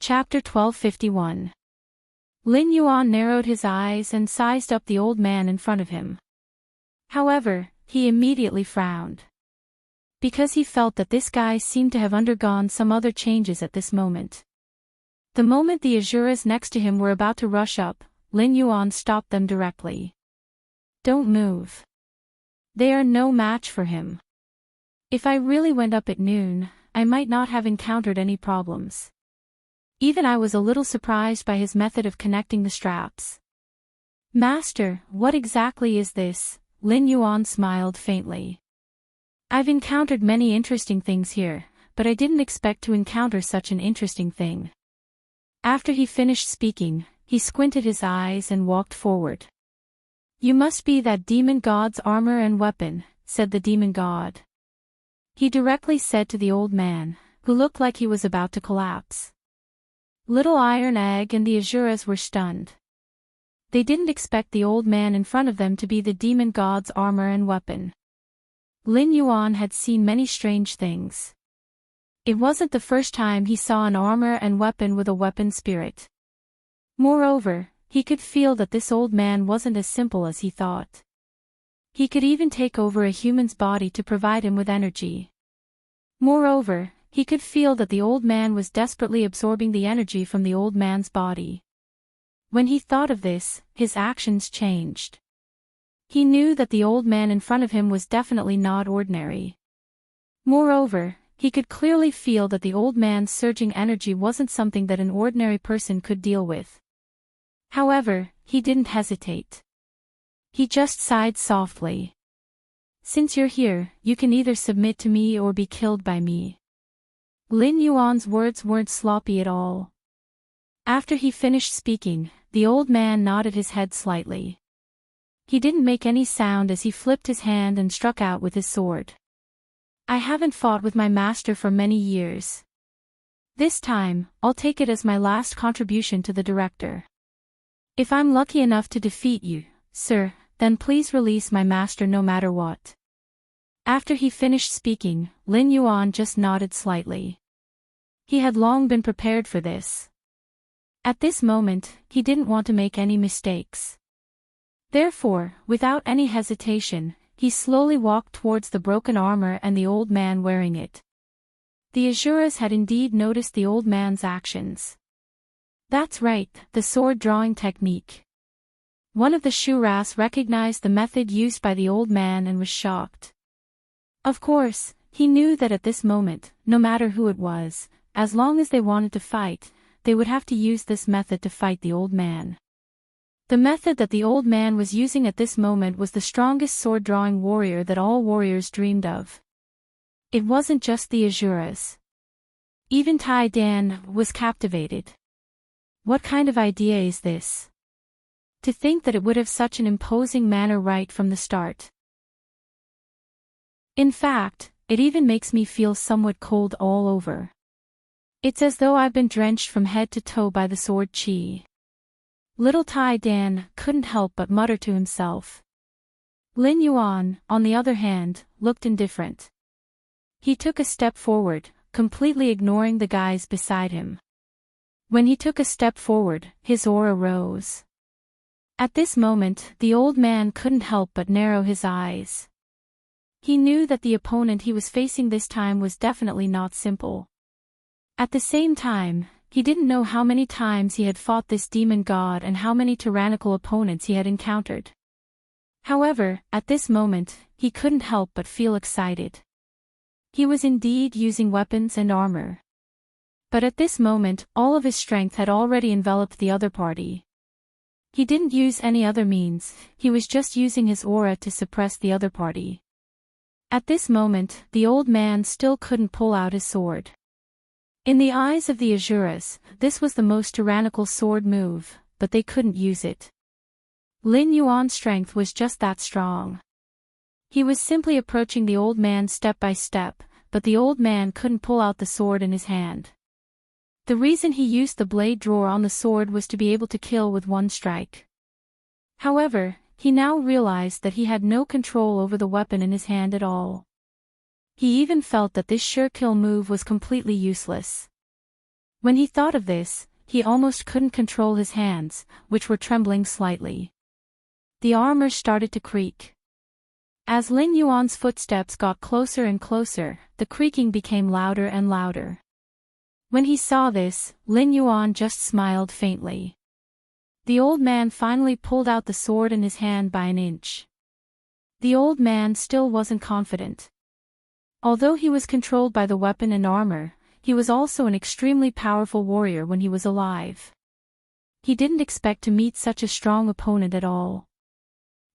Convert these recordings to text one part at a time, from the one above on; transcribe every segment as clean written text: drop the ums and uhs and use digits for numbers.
Chapter 1251. Lin Yuan narrowed his eyes and sized up the old man in front of him. However, he immediately frowned. Because he felt that this guy seemed to have undergone some other changes at this moment. The moment the Azuras next to him were about to rush up, Lin Yuan stopped them directly. Don't move. They are no match for him. If I really went up at noon, I might not have encountered any problems. Even I was a little surprised by his method of connecting the straps. Master, what exactly is this? Lin Yuan smiled faintly. I've encountered many interesting things here, but I didn't expect to encounter such an interesting thing. After he finished speaking, he squinted his eyes and walked forward. You must be that demon god's armor and weapon, said the demon god. He directly said to the old man, who looked like he was about to collapse. Little Iron Egg and the Azuras were stunned. They didn't expect the old man in front of them to be the demon god's armor and weapon. Lin Yuan had seen many strange things. It wasn't the first time he saw an armor and weapon with a weapon spirit. Moreover, he could feel that this old man wasn't as simple as he thought. He could even take over a human's body to provide him with energy. Moreover, he could feel that the old man was desperately absorbing the energy from the old man's body. When he thought of this, his actions changed. He knew that the old man in front of him was definitely not ordinary. Moreover, he could clearly feel that the old man's surging energy wasn't something that an ordinary person could deal with. However, he didn't hesitate. He just sighed softly. Since you're here, you can either submit to me or be killed by me. Lin Yuan's words weren't sloppy at all. After he finished speaking, the old man nodded his head slightly. He didn't make any sound as he flipped his hand and struck out with his sword. I haven't fought with my master for many years. This time, I'll take it as my last contribution to the director. If I'm lucky enough to defeat you, sir, then please release my master no matter what. After he finished speaking, Lin Yuan just nodded slightly. He had long been prepared for this. At this moment, he didn't want to make any mistakes. Therefore, without any hesitation, he slowly walked towards the broken armor and the old man wearing it. The Azuras had indeed noticed the old man's actions. That's right, the sword-drawing technique. One of the Shuras recognized the method used by the old man and was shocked. Of course, he knew that at this moment, no matter who it was, as long as they wanted to fight, they would have to use this method to fight the old man. The method that the old man was using at this moment was the strongest sword-drawing warrior that all warriors dreamed of. It wasn't just the Azuras. Even Tai Dan was captivated. What kind of idea is this? To think that it would have such an imposing manner right from the start. In fact, it even makes me feel somewhat cold all over. It's as though I've been drenched from head to toe by the sword chi. Little Tai Dan couldn't help but mutter to himself. Lin Yuan, on the other hand, looked indifferent. He took a step forward, completely ignoring the guys beside him. When he took a step forward, his aura rose. At this moment, the old man couldn't help but narrow his eyes. He knew that the opponent he was facing this time was definitely not simple. At the same time, he didn't know how many times he had fought this demon god and how many tyrannical opponents he had encountered. However, at this moment, he couldn't help but feel excited. He was indeed using weapons and armor. But at this moment, all of his strength had already enveloped the other party. He didn't use any other means, he was just using his aura to suppress the other party. At this moment, the old man still couldn't pull out his sword. In the eyes of the Azuras, this was the most tyrannical sword move, but they couldn't use it. Lin Yuan's strength was just that strong. He was simply approaching the old man step by step, but the old man couldn't pull out the sword in his hand. The reason he used the blade drawer on the sword was to be able to kill with one strike. However, he now realized that he had no control over the weapon in his hand at all. He even felt that this sure kill move was completely useless. When he thought of this, he almost couldn't control his hands, which were trembling slightly. The armor started to creak. As Lin Yuan's footsteps got closer and closer, the creaking became louder and louder. When he saw this, Lin Yuan just smiled faintly. The old man finally pulled out the sword in his hand by an inch. The old man still wasn't confident. Although he was controlled by the weapon and armor, he was also an extremely powerful warrior when he was alive. He didn't expect to meet such a strong opponent at all.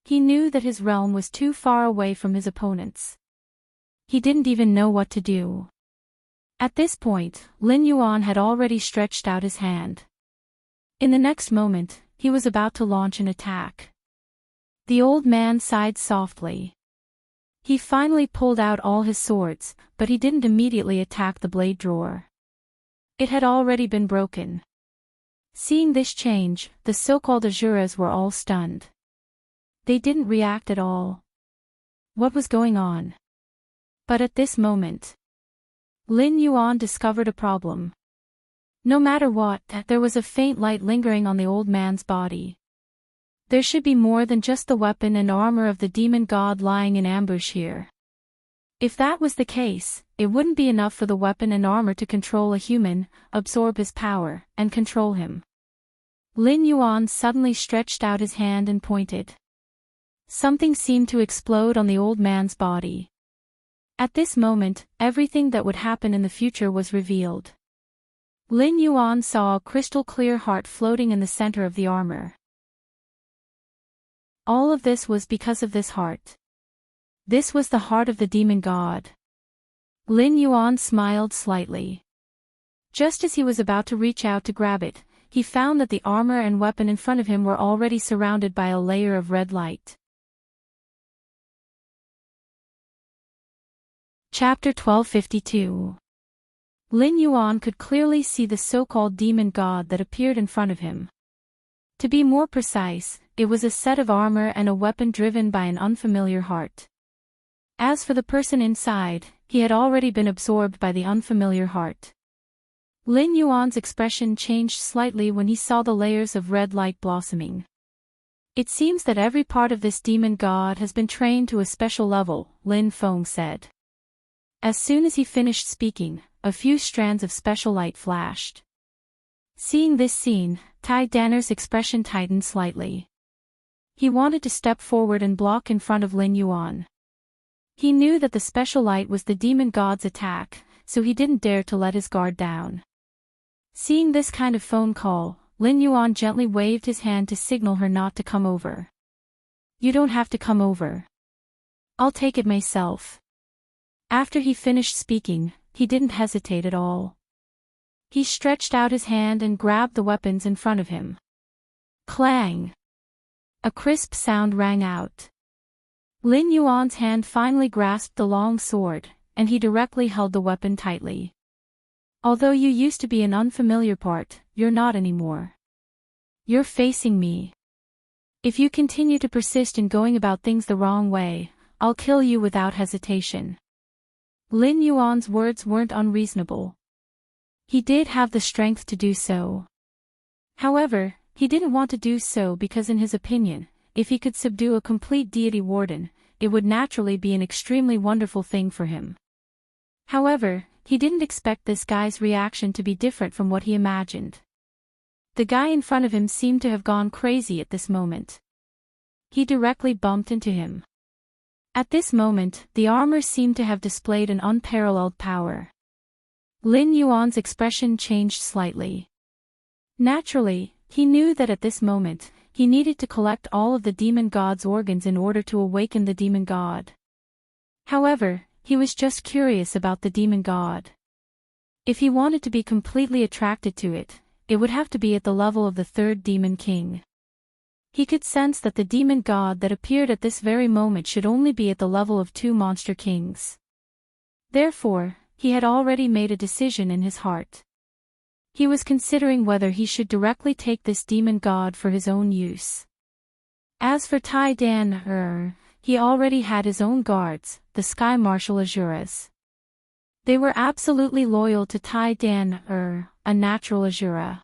He knew that his realm was too far away from his opponents. He didn't even know what to do. At this point, Lin Yuan had already stretched out his hand. In the next moment, he was about to launch an attack. The old man sighed softly. He finally pulled out all his swords, but he didn't immediately attack the blade drawer. It had already been broken. Seeing this change, the so-called Asuras were all stunned. They didn't react at all. What was going on? But at this moment, Lin Yuan discovered a problem. No matter what, there was a faint light lingering on the old man's body. There should be more than just the weapon and armor of the demon god lying in ambush here. If that was the case, it wouldn't be enough for the weapon and armor to control a human, absorb his power, and control him. Lin Yuan suddenly stretched out his hand and pointed. Something seemed to explode on the old man's body. At this moment, everything that would happen in the future was revealed. Lin Yuan saw a crystal-clear heart floating in the center of the armor. All of this was because of this heart. This was the heart of the demon god. Lin Yuan smiled slightly. Just as he was about to reach out to grab it, he found that the armor and weapon in front of him were already surrounded by a layer of red light. Chapter 1252. Lin Yuan could clearly see the so-called demon god that appeared in front of him. To be more precise, it was a set of armor and a weapon driven by an unfamiliar heart. As for the person inside, he had already been absorbed by the unfamiliar heart. Lin Yuan's expression changed slightly when he saw the layers of red light blossoming. It seems that every part of this demon god has been trained to a special level, Lin Feng said. As soon as he finished speaking, a few strands of special light flashed. Seeing this scene, Tai Danner's expression tightened slightly. He wanted to step forward and block in front of Lin Yuan. He knew that the special light was the demon god's attack, so he didn't dare to let his guard down. Seeing this kind of phone call, Lin Yuan gently waved his hand to signal her not to come over. "You don't have to come over. I'll take it myself." After he finished speaking, he didn't hesitate at all. He stretched out his hand and grabbed the weapons in front of him. Clang! A crisp sound rang out. Lin Yuan's hand finally grasped the long sword, and he directly held the weapon tightly. "Although you used to be an unfamiliar part, you're not anymore. You're facing me. If you continue to persist in going about things the wrong way, I'll kill you without hesitation." Lin Yuan's words weren't unreasonable. He did have the strength to do so. However, he didn't want to do so because in his opinion, if he could subdue a complete deity warden, it would naturally be an extremely wonderful thing for him. However, he didn't expect this guy's reaction to be different from what he imagined. The guy in front of him seemed to have gone crazy at this moment. He directly bumped into him. At this moment, the armor seemed to have displayed an unparalleled power. Lin Yuan's expression changed slightly. Naturally, he knew that at this moment, he needed to collect all of the demon god's organs in order to awaken the demon god. However, he was just curious about the demon god. If he wanted to be completely attracted to it, it would have to be at the level of the third demon king. He could sense that the demon god that appeared at this very moment should only be at the level of 2 monster kings. Therefore, he had already made a decision in his heart. He was considering whether he should directly take this demon god for his own use. As for Tai Dan, he already had his own guards, the Sky Marshal Asuras. They were absolutely loyal to Tai Dan, a natural Asura.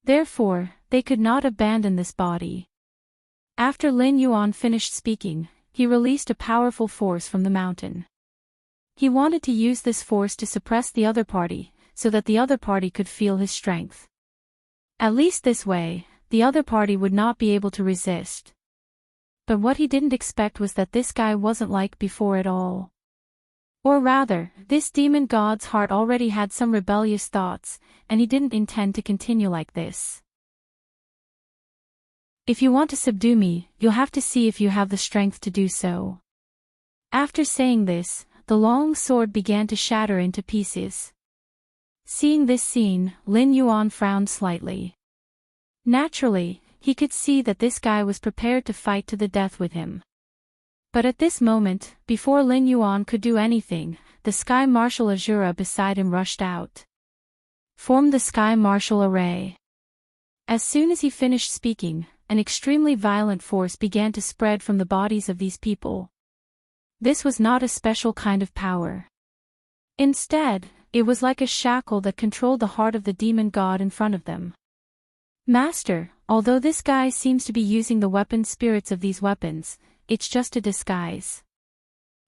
Therefore, they could not abandon this body. After Lin Yuan finished speaking, he released a powerful force from the mountain. He wanted to use this force to suppress the other party, so that the other party could feel his strength. At least this way, the other party would not be able to resist. But what he didn't expect was that this guy wasn't like before at all. Or rather, this demon god's heart already had some rebellious thoughts, and he didn't intend to continue like this. If you want to subdue me, you'll have to see if you have the strength to do so. After saying this, the long sword began to shatter into pieces. Seeing this scene, Lin Yuan frowned slightly. Naturally, he could see that this guy was prepared to fight to the death with him. But at this moment, before Lin Yuan could do anything, the Sky Martial Asura beside him rushed out. Formed the Sky Martial Array. As soon as he finished speaking, an extremely violent force began to spread from the bodies of these people. This was not a special kind of power. Instead, it was like a shackle that controlled the heart of the demon god in front of them. Master, although this guy seems to be using the weapon spirits of these weapons, it's just a disguise.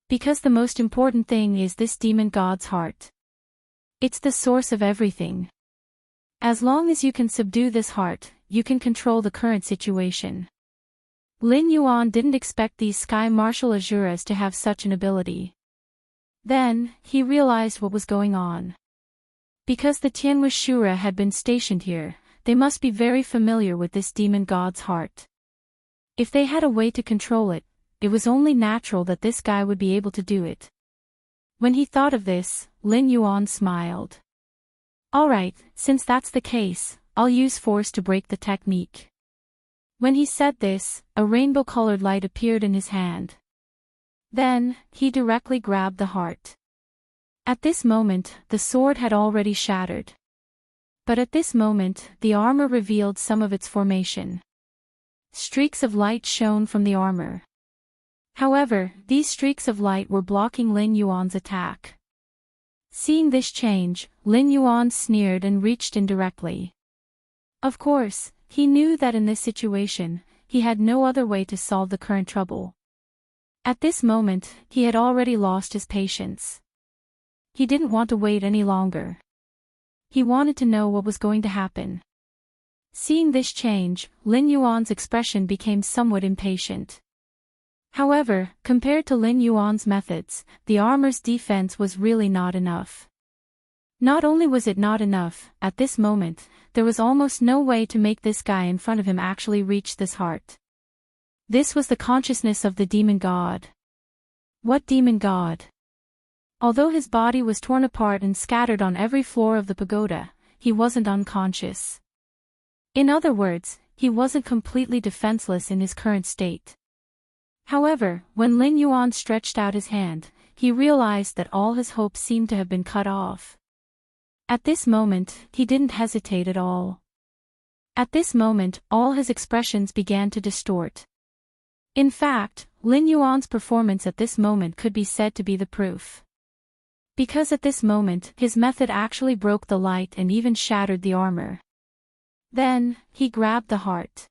Because the most important thing is this demon god's heart. It's the source of everything. As long as you can subdue this heart, you can control the current situation. Lin Yuan didn't expect these Sky Martial Asuras to have such an ability. Then, he realized what was going on. Because the Tianwu Shura had been stationed here, they must be very familiar with this demon god's heart. If they had a way to control it, it was only natural that this guy would be able to do it. When he thought of this, Lin Yuan smiled. Alright, since that's the case, I'll use force to break the technique. When he said this, a rainbow-colored light appeared in his hand. Then, he directly grabbed the heart. At this moment, the sword had already shattered. But at this moment, the armor revealed some of its formation. Streaks of light shone from the armor. However, these streaks of light were blocking Lin Yuan's attack. Seeing this change, Lin Yuan sneered and reached in directly. Of course, he knew that in this situation, he had no other way to solve the current trouble. At this moment, he had already lost his patience. He didn't want to wait any longer. He wanted to know what was going to happen. Seeing this change, Lin Yuan's expression became somewhat impatient. However, compared to Lin Yuan's methods, the armor's defense was really not enough. Not only was it not enough, at this moment, there was almost no way to make this guy in front of him actually reach this heart. This was the consciousness of the demon god. What demon god? Although his body was torn apart and scattered on every floor of the pagoda, he wasn't unconscious. In other words, he wasn't completely defenseless in his current state. However, when Lin Yuan stretched out his hand, he realized that all his hopes seemed to have been cut off. At this moment, he didn't hesitate at all. At this moment, all his expressions began to distort. In fact, Lin Yuan's performance at this moment could be said to be the proof. Because at this moment, his method actually broke the light and even shattered the armor. Then, he grabbed the heart.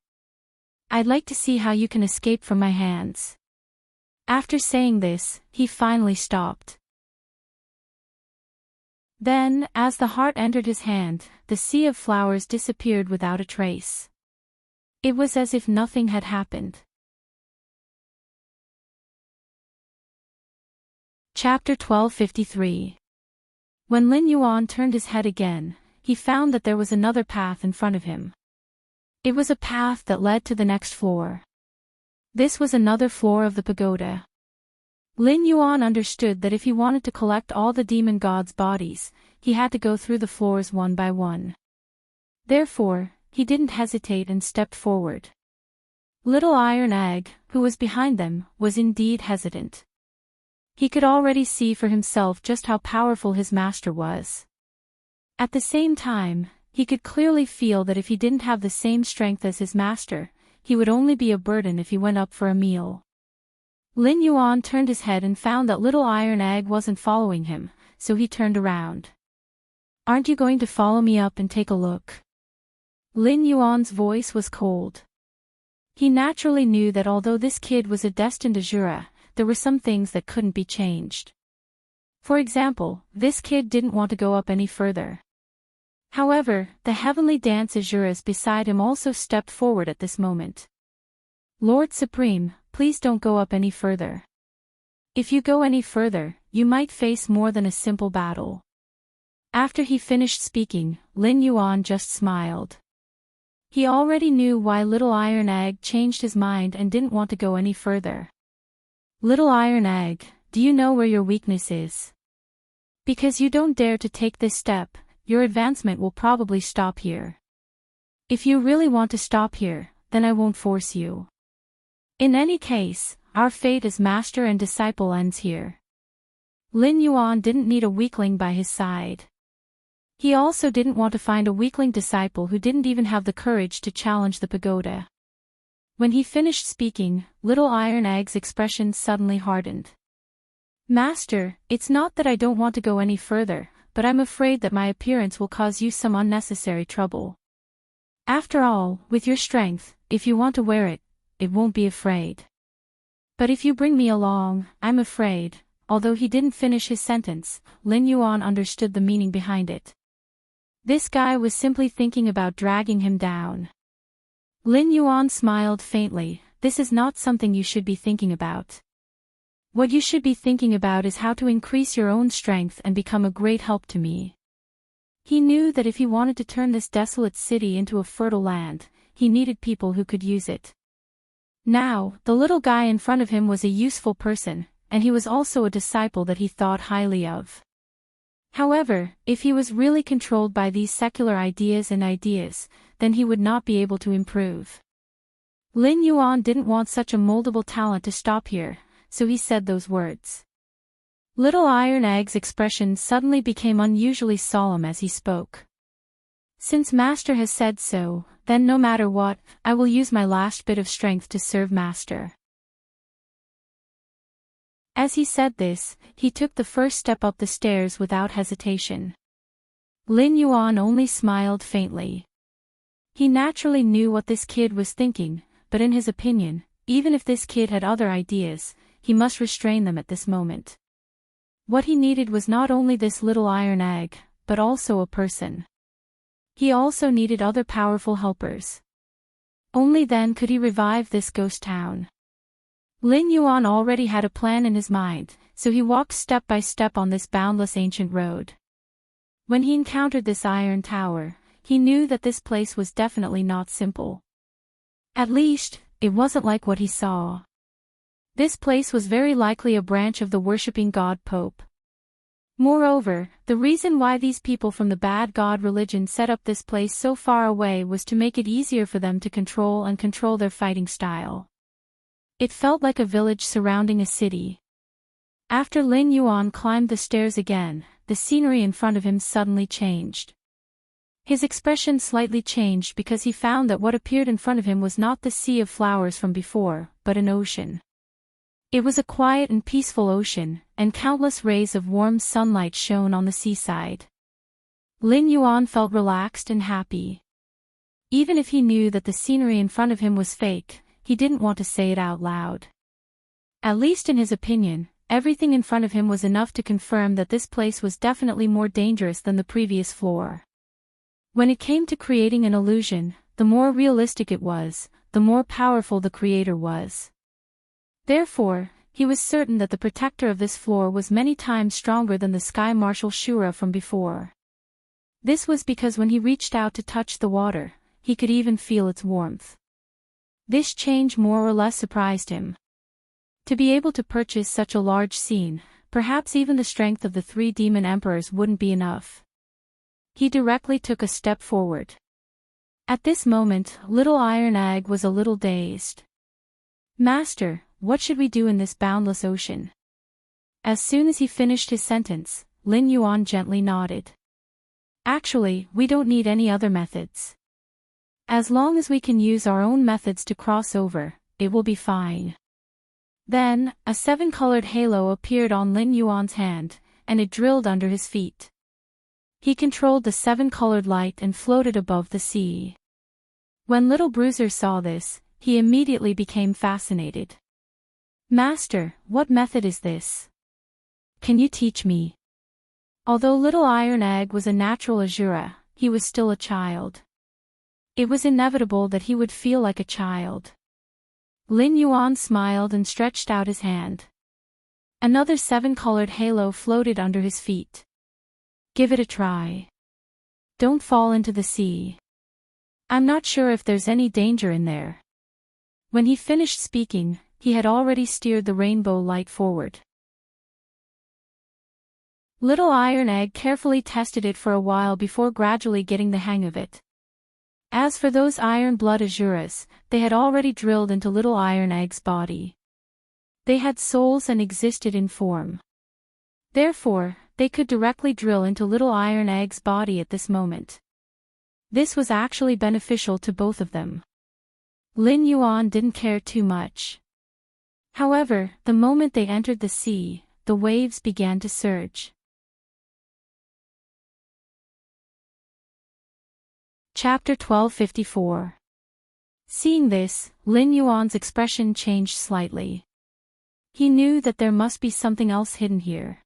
I'd like to see how you can escape from my hands. After saying this, he finally stopped. Then, as the heart entered his hand, the sea of flowers disappeared without a trace. It was as if nothing had happened. Chapter 1253. When Lin Yuan turned his head again, he found that there was another path in front of him. It was a path that led to the next floor. This was another floor of the pagoda. Lin Yuan understood that if he wanted to collect all the demon gods' bodies, he had to go through the floors one by one. Therefore, he didn't hesitate and stepped forward. Little Iron Egg, who was behind them, was indeed hesitant. He could already see for himself just how powerful his master was. At the same time, he could clearly feel that if he didn't have the same strength as his master, he would only be a burden if he went up for a meal. Lin Yuan turned his head and found that Little Iron Egg wasn't following him, so he turned around. Aren't you going to follow me up and take a look? Lin Yuan's voice was cold. He naturally knew that although this kid was a destined Azura, there were some things that couldn't be changed. For example, this kid didn't want to go up any further. However, the heavenly dance Azuras beside him also stepped forward at this moment. Lord Supreme, please don't go up any further. If you go any further, you might face more than a simple battle. After he finished speaking, Lin Yuan just smiled. He already knew why Little Iron Egg changed his mind and didn't want to go any further. Little Iron Egg, do you know where your weakness is? Because you don't dare to take this step, your advancement will probably stop here. If you really want to stop here, then I won't force you. In any case, our fate as master and disciple ends here. Lin Yuan didn't need a weakling by his side. He also didn't want to find a weakling disciple who didn't even have the courage to challenge the pagoda. When he finished speaking, Little Iron Egg's expression suddenly hardened. Master, it's not that I don't want to go any further, but I'm afraid that my appearance will cause you some unnecessary trouble. After all, with your strength, if you want to wear it, it won't be afraid. But if you bring me along, I'm afraid. Although he didn't finish his sentence, Lin Yuan understood the meaning behind it. This guy was simply thinking about dragging him down. Lin Yuan smiled faintly. This is not something you should be thinking about. What you should be thinking about is how to increase your own strength and become a great help to me. He knew that if he wanted to turn this desolate city into a fertile land, he needed people who could use it. Now, the little guy in front of him was a useful person, and he was also a disciple that he thought highly of. However, if he was really controlled by these secular ideas, then he would not be able to improve. Lin Yuan didn't want such a moldable talent to stop here, so he said those words. Little Iron Egg's expression suddenly became unusually solemn as he spoke. Since Master has said so, then no matter what, I will use my last bit of strength to serve Master. As he said this, he took the first step up the stairs without hesitation. Lin Yuan only smiled faintly. He naturally knew what this kid was thinking, but in his opinion, even if this kid had other ideas, he must restrain them at this moment. What he needed was not only this Little Iron Egg, but also a person. He also needed other powerful helpers. Only then could he revive this ghost town. Lin Yuan already had a plan in his mind, so he walked step by step on this boundless ancient road. When he encountered this iron tower, he knew that this place was definitely not simple. At least, it wasn't like what he saw. This place was very likely a branch of the worshipping god Pope. Moreover, the reason why these people from the bad god religion set up this place so far away was to make it easier for them to control their fighting style. It felt like a village surrounding a city. After Lin Yuan climbed the stairs again, the scenery in front of him suddenly changed. His expression slightly changed because he found that what appeared in front of him was not the sea of flowers from before, but an ocean. It was a quiet and peaceful ocean, and countless rays of warm sunlight shone on the seaside. Lin Yuan felt relaxed and happy. Even if he knew that the scenery in front of him was fake, he didn't want to say it out loud. At least in his opinion, everything in front of him was enough to confirm that this place was definitely more dangerous than the previous floor. When it came to creating an illusion, the more realistic it was, the more powerful the creator was. Therefore, he was certain that the protector of this floor was many times stronger than the Sky Marshal Shura from before. This was because when he reached out to touch the water, he could even feel its warmth. This change more or less surprised him. To be able to purchase such a large scene, perhaps even the strength of the 3 demon emperors wouldn't be enough. He directly took a step forward. At this moment, Little Iron Egg was a little dazed. Master, what should we do in this boundless ocean? As soon as he finished his sentence, Lin Yuan gently nodded. Actually, we don't need any other methods. As long as we can use our own methods to cross over, it will be fine. Then, a 7-colored halo appeared on Lin Yuan's hand, and it drilled under his feet. He controlled the 7-colored light and floated above the sea. When little Bruiser saw this, he immediately became fascinated. "Master, what method is this? Can you teach me?" Although little Iron Egg was a natural Azura, he was still a child. It was inevitable that he would feel like a child. Lin Yuan smiled and stretched out his hand. Another 7-colored halo floated under his feet. "Give it a try. Don't fall into the sea. I'm not sure if there's any danger in there." When he finished speaking, he had already steered the rainbow light forward. Little Iron Egg carefully tested it for a while before gradually getting the hang of it. As for those Iron Blood Azuras, they had already drilled into little Iron Egg's body. They had souls and existed in form. Therefore, they could directly drill into little Iron Egg's body at this moment. This was actually beneficial to both of them. Lin Yuan didn't care too much. However, the moment they entered the sea, the waves began to surge. Chapter 1254. Seeing this, Lin Yuan's expression changed slightly. He knew that there must be something else hidden here.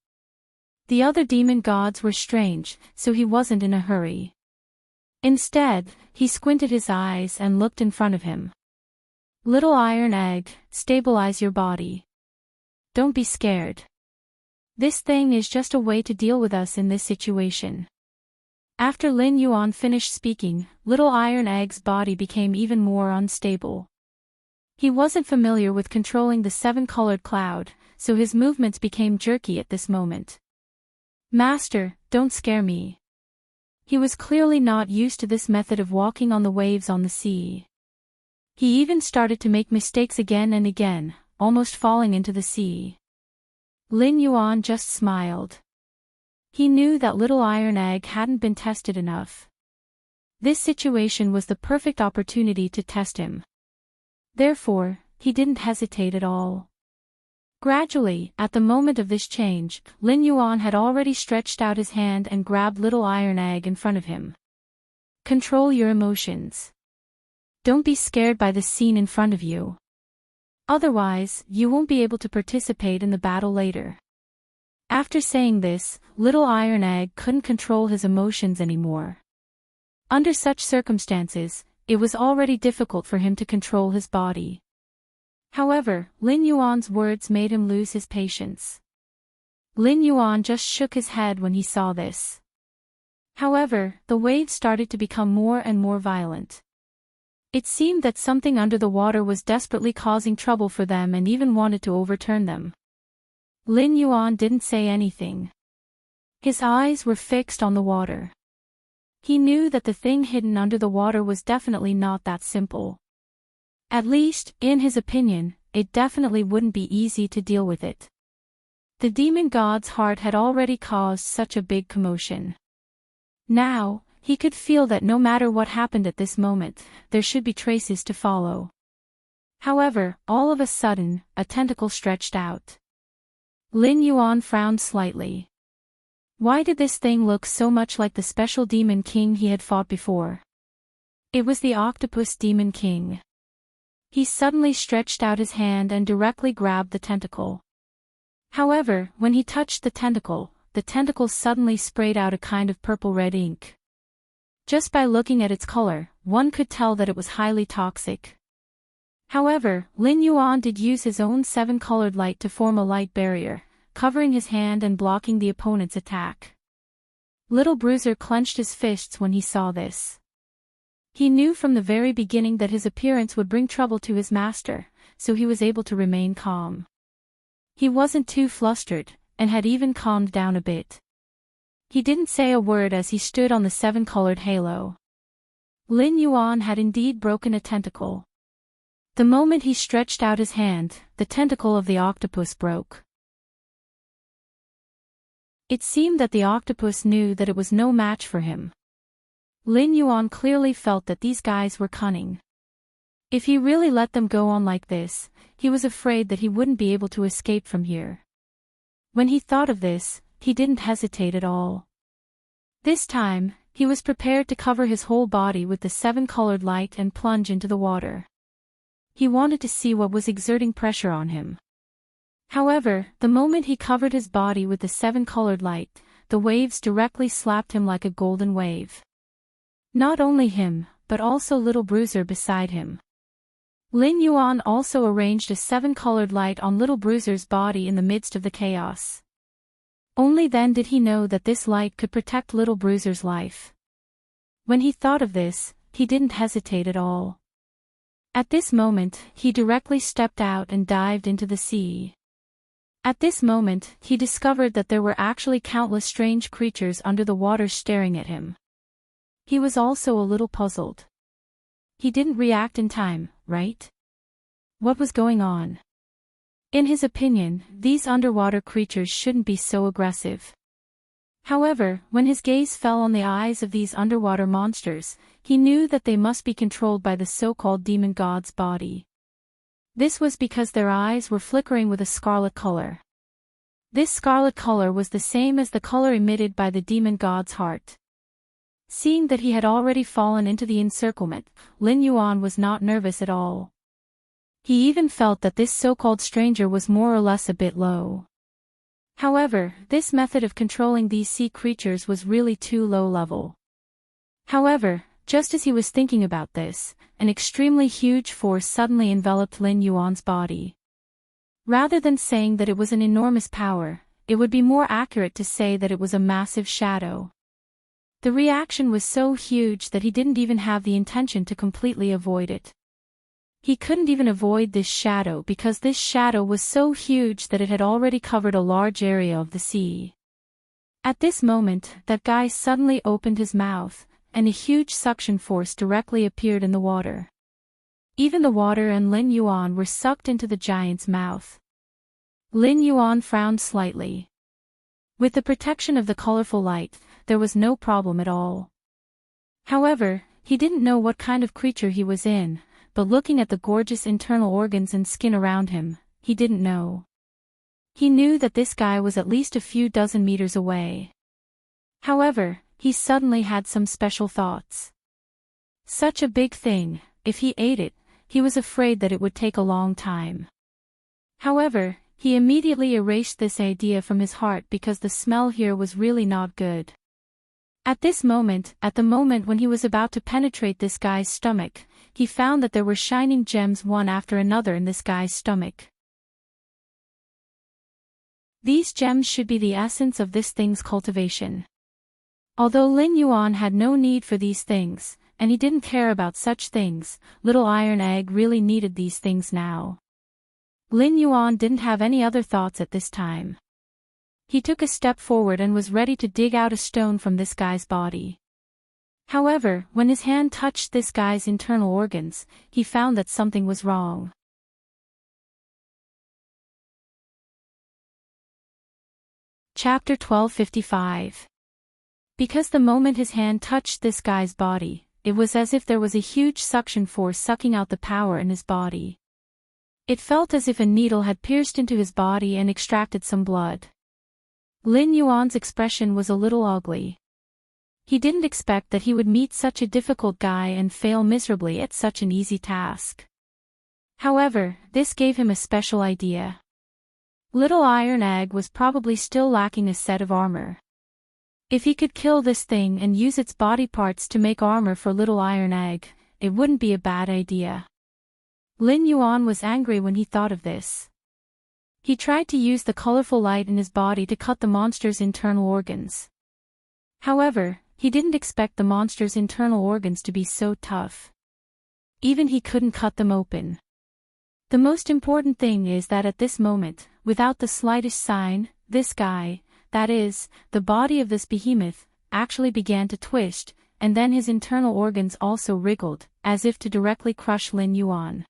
The other demon gods were strange, so he wasn't in a hurry. Instead, he squinted his eyes and looked in front of him. "Little Iron Egg, stabilize your body. Don't be scared. This thing is just a way to deal with us in this situation." After Lin Yuan finished speaking, little Iron Egg's body became even more unstable. He wasn't familiar with controlling the 7-colored cloud, so his movements became jerky at this moment. "Master, don't scare me." He was clearly not used to this method of walking on the waves on the sea. He even started to make mistakes again and again, almost falling into the sea. Lin Yuan just smiled. He knew that little Iron Egg hadn't been tested enough. This situation was the perfect opportunity to test him. Therefore, he didn't hesitate at all. Gradually, at the moment of this change, Lin Yuan had already stretched out his hand and grabbed little Iron Egg in front of him. "Control your emotions. Don't be scared by the scene in front of you. Otherwise, you won't be able to participate in the battle later." After saying this, little Iron Egg couldn't control his emotions anymore. Under such circumstances, it was already difficult for him to control his body. However, Lin Yuan's words made him lose his patience. Lin Yuan just shook his head when he saw this. However, the waves started to become more and more violent. It seemed that something under the water was desperately causing trouble for them and even wanted to overturn them. Lin Yuan didn't say anything. His eyes were fixed on the water. He knew that the thing hidden under the water was definitely not that simple. At least, in his opinion, it definitely wouldn't be easy to deal with it. The demon god's heart had already caused such a big commotion. Now, he could feel that no matter what happened at this moment, there should be traces to follow. However, all of a sudden, a tentacle stretched out. Lin Yuan frowned slightly. Why did this thing look so much like the special demon king he had fought before? It was the octopus demon king. He suddenly stretched out his hand and directly grabbed the tentacle. However, when he touched the tentacle suddenly sprayed out a kind of purple-red ink. Just by looking at its color, one could tell that it was highly toxic. However, Lin Yuan did use his own 7-colored light to form a light barrier, covering his hand and blocking the opponent's attack. Little Bruiser clenched his fists when he saw this. He knew from the very beginning that his appearance would bring trouble to his master, so he was able to remain calm. He wasn't too flustered, and had even calmed down a bit. He didn't say a word as he stood on the 7-colored halo. Lin Yuan had indeed broken a tentacle. The moment he stretched out his hand, the tentacle of the octopus broke. It seemed that the octopus knew that it was no match for him. Lin Yuan clearly felt that these guys were cunning. If he really let them go on like this, he was afraid that he wouldn't be able to escape from here. When he thought of this, he didn't hesitate at all. This time, he was prepared to cover his whole body with the seven-colored light and plunge into the water. He wanted to see what was exerting pressure on him. However, the moment he covered his body with the seven-colored light, the waves directly slapped him like a golden wave. Not only him, but also little Bruiser beside him. Lin Yuan also arranged a seven-colored light on little Bruiser's body in the midst of the chaos. Only then did he know that this light could protect little Bruiser's life. When he thought of this, he didn't hesitate at all. At this moment, he directly stepped out and dived into the sea. At this moment, he discovered that there were actually countless strange creatures under the water staring at him. He was also a little puzzled. He didn't react in time, right? What was going on? In his opinion, these underwater creatures shouldn't be so aggressive. However, when his gaze fell on the eyes of these underwater monsters, he knew that they must be controlled by the so-called demon god's body. This was because their eyes were flickering with a scarlet color. This scarlet color was the same as the color emitted by the demon god's heart. Seeing that he had already fallen into the encirclement, Lin Yuan was not nervous at all. He even felt that this so-called stranger was more or less a bit low. However, this method of controlling these sea creatures was really too low level. However, just as he was thinking about this, an extremely huge force suddenly enveloped Lin Yuan's body. Rather than saying that it was an enormous power, it would be more accurate to say that it was a massive shadow. The reaction was so huge that he didn't even have the intention to completely avoid it. He couldn't even avoid this shadow because this shadow was so huge that it had already covered a large area of the sea. At this moment, that guy suddenly opened his mouth, and a huge suction force directly appeared in the water. Even the water and Lin Yuan were sucked into the giant's mouth. Lin Yuan frowned slightly. With the protection of the colorful light, there was no problem at all. However, he didn't know what kind of creature he was in, but looking at the gorgeous internal organs and skin around him, he didn't know. He knew that this guy was at least a few dozen meters away. However, he suddenly had some special thoughts. Such a big thing, if he ate it, he was afraid that it would take a long time. However, he immediately erased this idea from his heart because the smell here was really not good. At this moment, at the moment when he was about to penetrate this guy's stomach, he found that there were shining gems one after another in this guy's stomach. These gems should be the essence of this thing's cultivation. Although Lin Yuan had no need for these things, and he didn't care about such things, Little Iron Egg really needed these things now. Lin Yuan didn't have any other thoughts at this time. He took a step forward and was ready to dig out a stone from this guy's body. However, when his hand touched this guy's internal organs, he found that something was wrong. Chapter 1255. Because the moment his hand touched this guy's body, it was as if there was a huge suction force sucking out the power in his body. It felt as if a needle had pierced into his body and extracted some blood. Lin Yuan's expression was a little ugly. He didn't expect that he would meet such a difficult guy and fail miserably at such an easy task. However, this gave him a special idea. Little Iron Egg was probably still lacking a set of armor. If he could kill this thing and use its body parts to make armor for Little Iron Egg, it wouldn't be a bad idea. Lin Yuan was angry when he thought of this. He tried to use the colorful light in his body to cut the monster's internal organs. However, he didn't expect the monster's internal organs to be so tough. Even he couldn't cut them open. The most important thing is that at this moment, without the slightest sign, this guy, that is, the body of this behemoth, actually began to twist, and then his internal organs also wriggled, as if to directly crush Lin Yuan.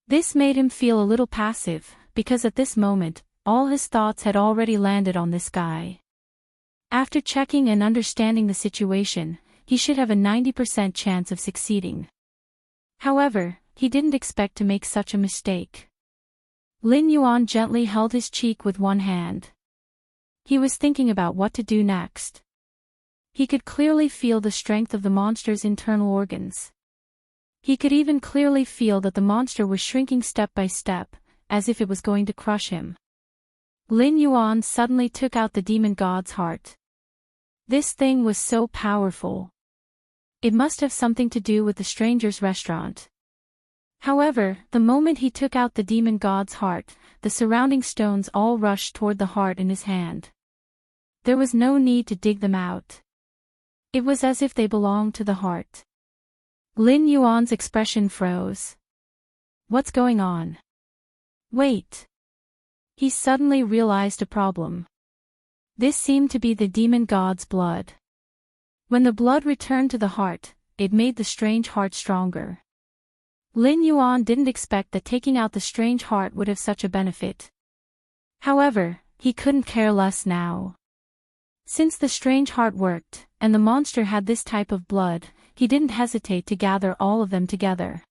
This made him feel a little passive, because at this moment, all his thoughts had already landed on this guy. After checking and understanding the situation, he should have a 90% chance of succeeding. However, he didn't expect to make such a mistake. Lin Yuan gently held his cheek with one hand. He was thinking about what to do next. He could clearly feel the strength of the monster's internal organs. He could even clearly feel that the monster was shrinking step by step, as if it was going to crush him. Lin Yuan suddenly took out the demon god's heart. This thing was so powerful. It must have something to do with the stranger's restaurant. However, the moment he took out the demon god's heart, the surrounding stones all rushed toward the heart in his hand. There was no need to dig them out. It was as if they belonged to the heart. Lin Yuan's expression froze. What's going on? Wait. He suddenly realized a problem. This seemed to be the demon god's blood. When the blood returned to the heart, it made the strange heart stronger. Lin Yuan didn't expect that taking out the strange heart would have such a benefit. However, he couldn't care less now. Since the strange heart worked, and the monster had this type of blood, he didn't hesitate to gather all of them together.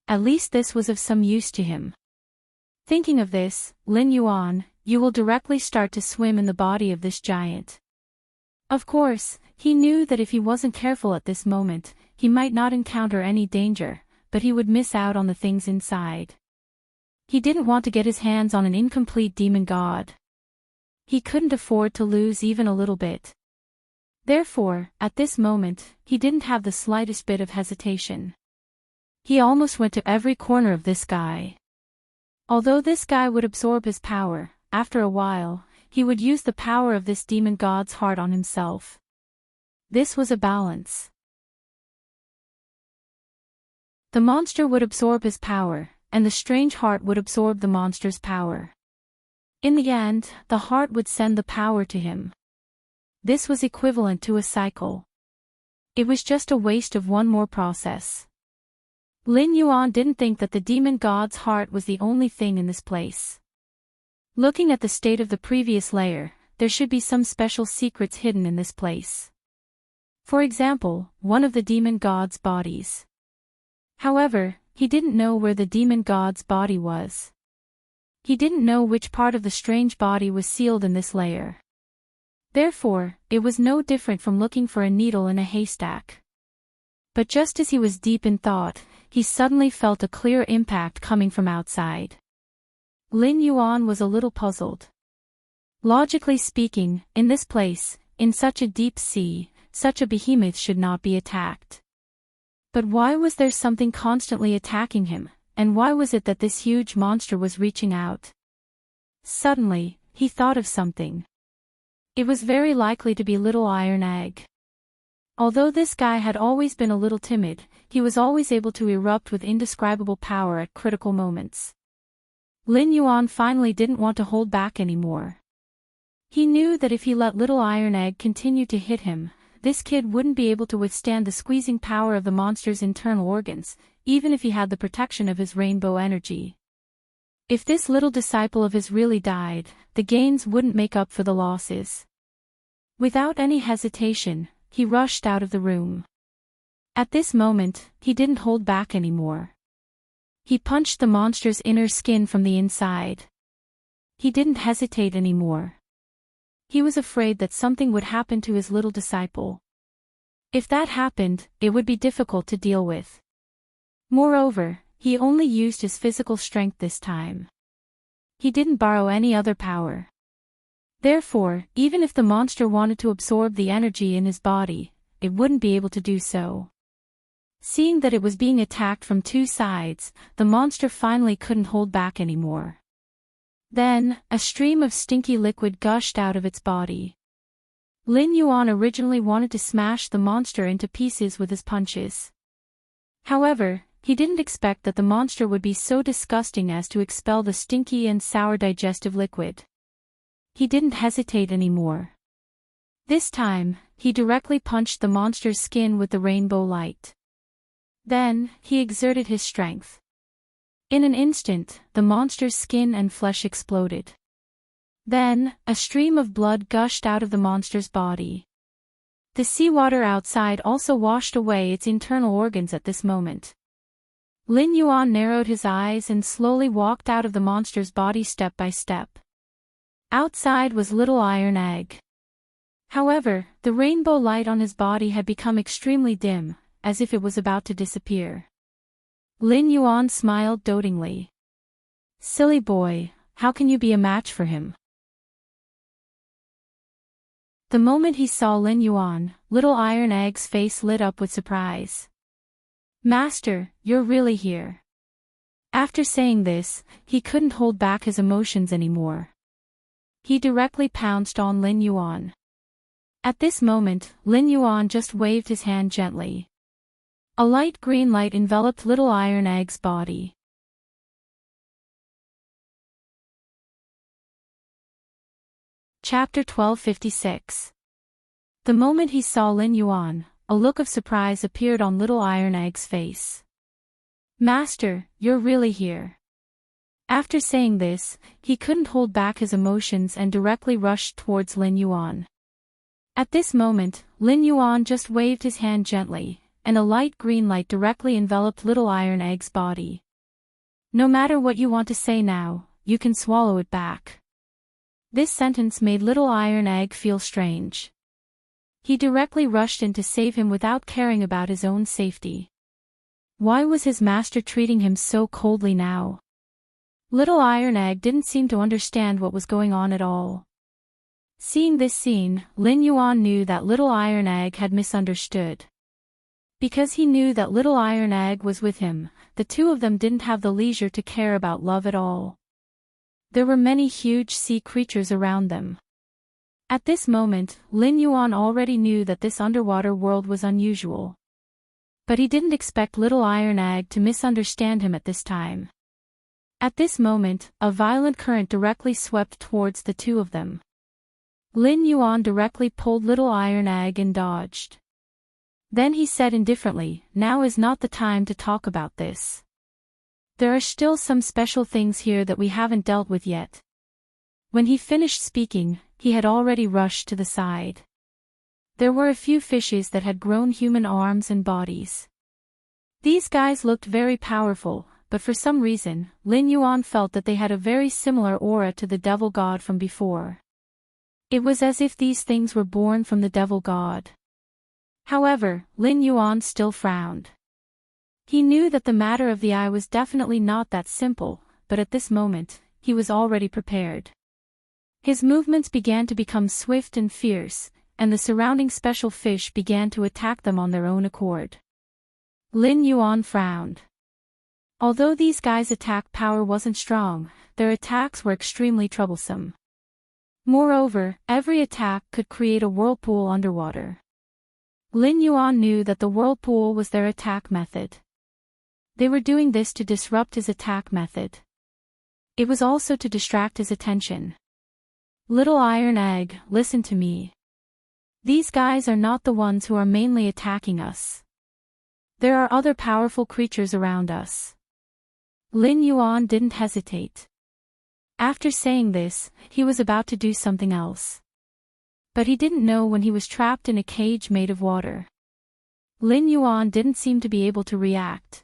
At least this was of some use to him. Thinking of this, Lin Yuan, you will directly start to swim in the body of this giant. Of course, he knew that if he wasn't careful at this moment, he might not encounter any danger, but he would miss out on the things inside. He didn't want to get his hands on an incomplete demon god. He couldn't afford to lose even a little bit. Therefore, at this moment, he didn't have the slightest bit of hesitation. He almost went to every corner of this guy. Although this guy would absorb his power, after a while, he would use the power of this demon god's heart on himself. This was a balance. The monster would absorb his power, and the strange heart would absorb the monster's power. In the end, the heart would send the power to him. This was equivalent to a cycle. It was just a waste of one more process. Lin Yuan didn't think that the demon god's heart was the only thing in this place. Looking at the state of the previous layer, there should be some special secrets hidden in this place. For example, one of the demon god's bodies. However, he didn't know where the demon god's body was. He didn't know which part of the strange body was sealed in this layer. Therefore, it was no different from looking for a needle in a haystack. But just as he was deep in thought, he suddenly felt a clear impact coming from outside. Lin Yuan was a little puzzled. Logically speaking, in this place, in such a deep sea, such a behemoth should not be attacked. But why was there something constantly attacking him, and why was it that this huge monster was reaching out? Suddenly, he thought of something. It was very likely to be Little Iron Egg. Although this guy had always been a little timid, he was always able to erupt with indescribable power at critical moments. Lin Yuan finally didn't want to hold back anymore. He knew that if he let Little Iron Egg continue to hit him, this kid wouldn't be able to withstand the squeezing power of the monster's internal organs, even if he had the protection of his rainbow energy. If this little disciple of his really died, the gains wouldn't make up for the losses. Without any hesitation, he rushed out of the room. At this moment, he didn't hold back anymore. He punched the monster's inner skin from the inside. He didn't hesitate anymore. He was afraid that something would happen to his little disciple. If that happened, it would be difficult to deal with. Moreover, he only used his physical strength this time. He didn't borrow any other power. Therefore, even if the monster wanted to absorb the energy in his body, it wouldn't be able to do so. Seeing that it was being attacked from two sides, the monster finally couldn't hold back anymore. Then, a stream of stinky liquid gushed out of its body. Lin Yuan originally wanted to smash the monster into pieces with his punches. However, he didn't expect that the monster would be so disgusting as to expel the stinky and sour digestive liquid. He didn't hesitate anymore. This time, he directly punched the monster's skin with the rainbow light. Then, he exerted his strength. In an instant, the monster's skin and flesh exploded. Then, a stream of blood gushed out of the monster's body. The seawater outside also washed away its internal organs at this moment. Lin Yuan narrowed his eyes and slowly walked out of the monster's body step by step. Outside was Little Iron Egg. However, the rainbow light on his body had become extremely dim, as if it was about to disappear. Lin Yuan smiled dotingly. Silly boy, how can you be a match for him? The moment he saw Lin Yuan, Little Iron Egg's face lit up with surprise. Master, you're really here. After saying this, he couldn't hold back his emotions anymore. He directly pounced on Lin Yuan. At this moment, Lin Yuan just waved his hand gently. A light green light enveloped Little Iron Egg's body. Chapter 1256. The moment he saw Lin Yuan, a look of surprise appeared on Little Iron Egg's face. Master, you're really here. After saying this, he couldn't hold back his emotions and directly rushed towards Lin Yuan. At this moment, Lin Yuan just waved his hand gently, and a light green light directly enveloped Little Iron Egg's body. No matter what you want to say now, you can swallow it back. This sentence made Little Iron Egg feel strange. He directly rushed in to save him without caring about his own safety. Why was his master treating him so coldly now? Little Iron Egg didn't seem to understand what was going on at all. Seeing this scene, Lin Yuan knew that Little Iron Egg had misunderstood. Because he knew that Little Iron Egg was with him, the two of them didn't have the leisure to care about love at all. There were many huge sea creatures around them. At this moment, Lin Yuan already knew that this underwater world was unusual. But he didn't expect Little Iron Egg to misunderstand him at this time. At this moment, a violent current directly swept towards the two of them. Lin Yuan directly pulled Little Iron Egg and dodged. Then he said indifferently, "Now is not the time to talk about this. There are still some special things here that we haven't dealt with yet." When he finished speaking, he had already rushed to the side. There were a few fishes that had grown human arms and bodies. These guys looked very powerful, but for some reason, Lin Yuan felt that they had a very similar aura to the devil god from before. It was as if these things were born from the devil god. However, Lin Yuan still frowned. He knew that the matter of the eye was definitely not that simple, but at this moment, he was already prepared. His movements began to become swift and fierce, and the surrounding special fish began to attack them on their own accord. Lin Yuan frowned. Although these guys' attack power wasn't strong, their attacks were extremely troublesome. Moreover, every attack could create a whirlpool underwater. Lin Yuan knew that the whirlpool was their attack method. They were doing this to disrupt his attack method. It was also to distract his attention. Little Iron Egg, listen to me. These guys are not the ones who are mainly attacking us. There are other powerful creatures around us. Lin Yuan didn't hesitate. After saying this, he was about to do something else. But he didn't know when he was trapped in a cage made of water. Lin Yuan didn't seem to be able to react.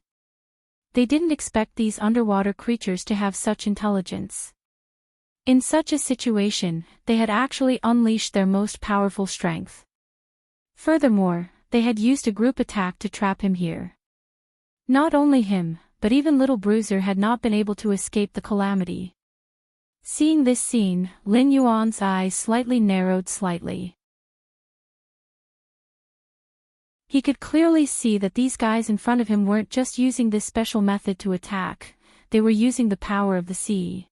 They didn't expect these underwater creatures to have such intelligence. In such a situation, they had actually unleashed their most powerful strength. Furthermore, they had used a group attack to trap him here. Not only him, but even Little Bruiser had not been able to escape the calamity. Seeing this scene, Lin Yuan's eyes slightly narrowed slightly. He could clearly see that these guys in front of him weren't just using this special method to attack, they were using the power of the sea.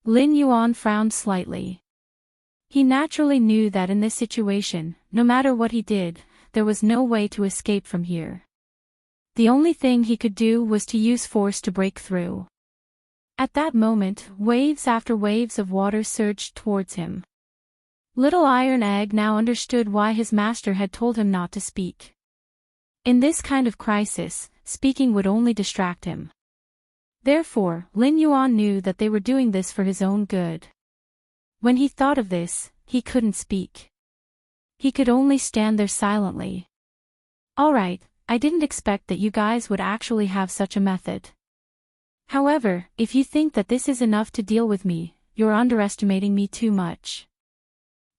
Lin Yuan frowned slightly. He naturally knew that in this situation, no matter what he did, there was no way to escape from here. The only thing he could do was to use force to break through. At that moment, waves after waves of water surged towards him. Little Iron Egg now understood why his master had told him not to speak. In this kind of crisis, speaking would only distract him. Therefore, Lin Yuan knew that they were doing this for his own good. When he thought of this, he couldn't speak. He could only stand there silently. Alright, I didn't expect that you guys would actually have such a method. However, if you think that this is enough to deal with me, you're underestimating me too much.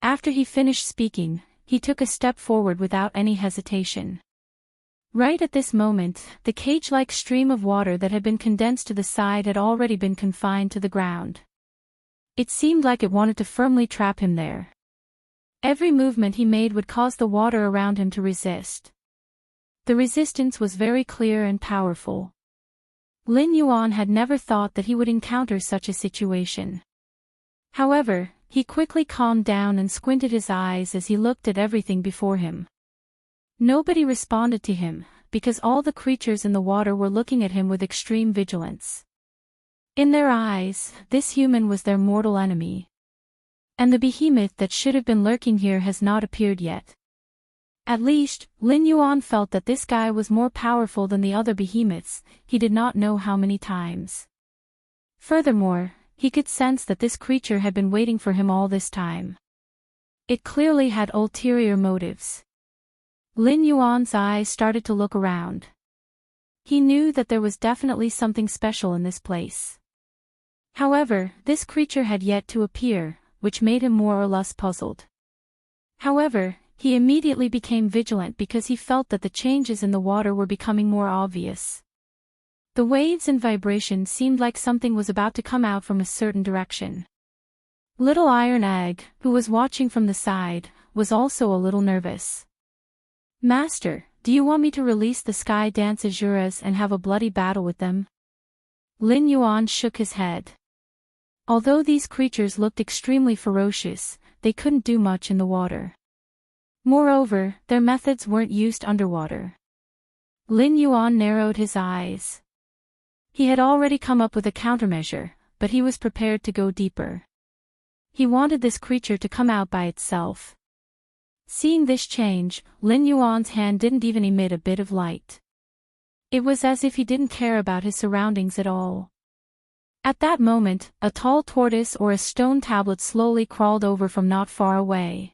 After he finished speaking, he took a step forward without any hesitation. Right at this moment, the cage-like stream of water that had been condensed to the side had already been confined to the ground. It seemed like it wanted to firmly trap him there. Every movement he made would cause the water around him to resist. The resistance was very clear and powerful. Lin Yuan had never thought that he would encounter such a situation. However, he quickly calmed down and squinted his eyes as he looked at everything before him. Nobody responded to him, because all the creatures in the water were looking at him with extreme vigilance. In their eyes, this human was their mortal enemy. And the behemoth that should have been lurking here has not appeared yet. At least, Lin Yuan felt that this guy was more powerful than the other behemoths, he did not know how many times. Furthermore, he could sense that this creature had been waiting for him all this time. It clearly had ulterior motives. Lin Yuan's eyes started to look around. He knew that there was definitely something special in this place. However, this creature had yet to appear, which made him more or less puzzled. However, he immediately became vigilant because he felt that the changes in the water were becoming more obvious. The waves and vibrations seemed like something was about to come out from a certain direction. Little Iron Egg, who was watching from the side, was also a little nervous. "Master, do you want me to release the Sky Dance Azuras and have a bloody battle with them?" Lin Yuan shook his head. Although these creatures looked extremely ferocious, they couldn't do much in the water. Moreover, their methods weren't used underwater. Lin Yuan narrowed his eyes. He had already come up with a countermeasure, but he was prepared to go deeper. He wanted this creature to come out by itself. Seeing this change, Lin Yuan's hand didn't even emit a bit of light. It was as if he didn't care about his surroundings at all. At that moment, a tall tortoise or a stone tablet slowly crawled over from not far away.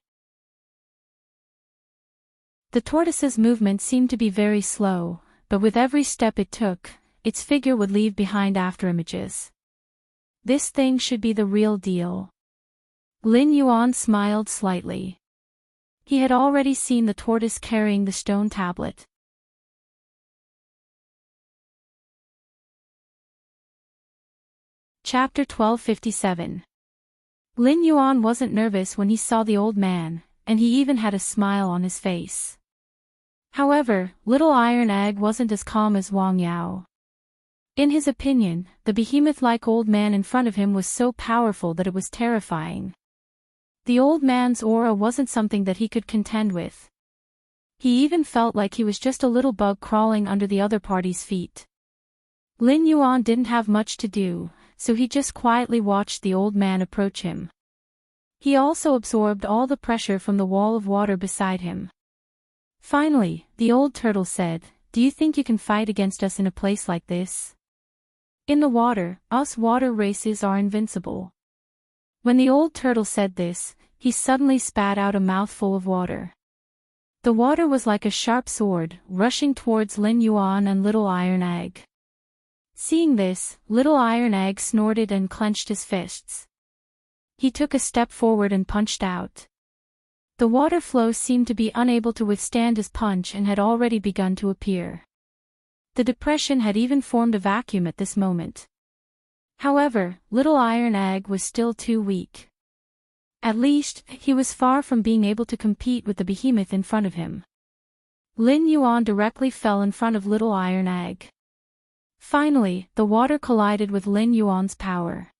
The tortoise's movement seemed to be very slow, but with every step it took, its figure would leave behind afterimages. This thing should be the real deal. Lin Yuan smiled slightly. He had already seen the tortoise carrying the stone tablet. Chapter 1257. Lin Yuan wasn't nervous when he saw the old man, and he even had a smile on his face. However, Little Iron Egg wasn't as calm as Wang Yao. In his opinion, the behemoth-like old man in front of him was so powerful that it was terrifying. The old man's aura wasn't something that he could contend with. He even felt like he was just a little bug crawling under the other party's feet. Lin Yuan didn't have much to do, so he just quietly watched the old man approach him. He also absorbed all the pressure from the wall of water beside him. Finally, the old turtle said, "Do you think you can fight against us in a place like this? In the water, us water races are invincible." When the old turtle said this, he suddenly spat out a mouthful of water. The water was like a sharp sword, rushing towards Lin Yuan and Little Iron Egg. Seeing this, Little Iron Egg snorted and clenched his fists. He took a step forward and punched out. The water flow seemed to be unable to withstand his punch and had already begun to appear. The depression had even formed a vacuum at this moment. However, Little Iron Egg was still too weak. At least, he was far from being able to compete with the behemoth in front of him. Lin Yuan directly fell in front of Little Iron Egg. Finally, the water collided with Lin Yuan's power.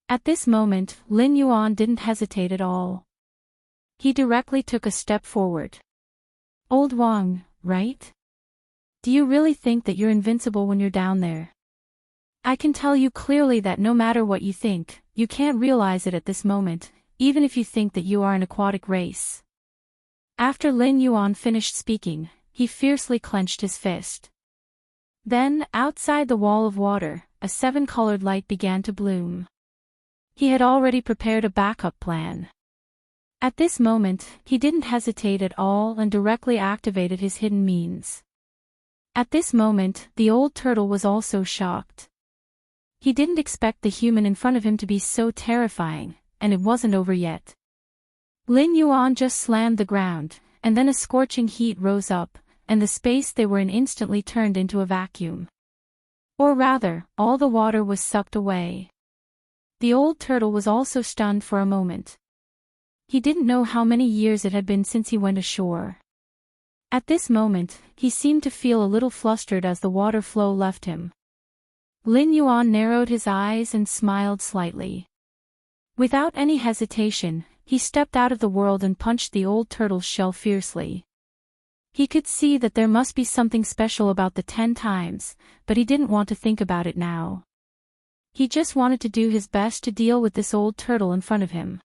At this moment, Lin Yuan didn't hesitate at all. He directly took a step forward. "Old Wang, right? Do you really think that you're invincible when you're down there? I can tell you clearly that no matter what you think, you can't realize it at this moment, even if you think that you are an aquatic race." After Lin Yuan finished speaking, he fiercely clenched his fist. Then, outside the wall of water, a seven-colored light began to bloom. He had already prepared a backup plan. At this moment, he didn't hesitate at all and directly activated his hidden means. At this moment, the old turtle was also shocked. He didn't expect the human in front of him to be so terrifying, and it wasn't over yet. Lin Yuan just slammed the ground, and then a scorching heat rose up, and the space they were in instantly turned into a vacuum. Or rather, all the water was sucked away. The old turtle was also stunned for a moment. He didn't know how many years it had been since he went ashore. At this moment, he seemed to feel a little flustered as the water flow left him. Lin Yuan narrowed his eyes and smiled slightly. Without any hesitation, he stepped out of the world and punched the old turtle's shell fiercely. He could see that there must be something special about the 10 times, but he didn't want to think about it now. He just wanted to do his best to deal with this old turtle in front of him.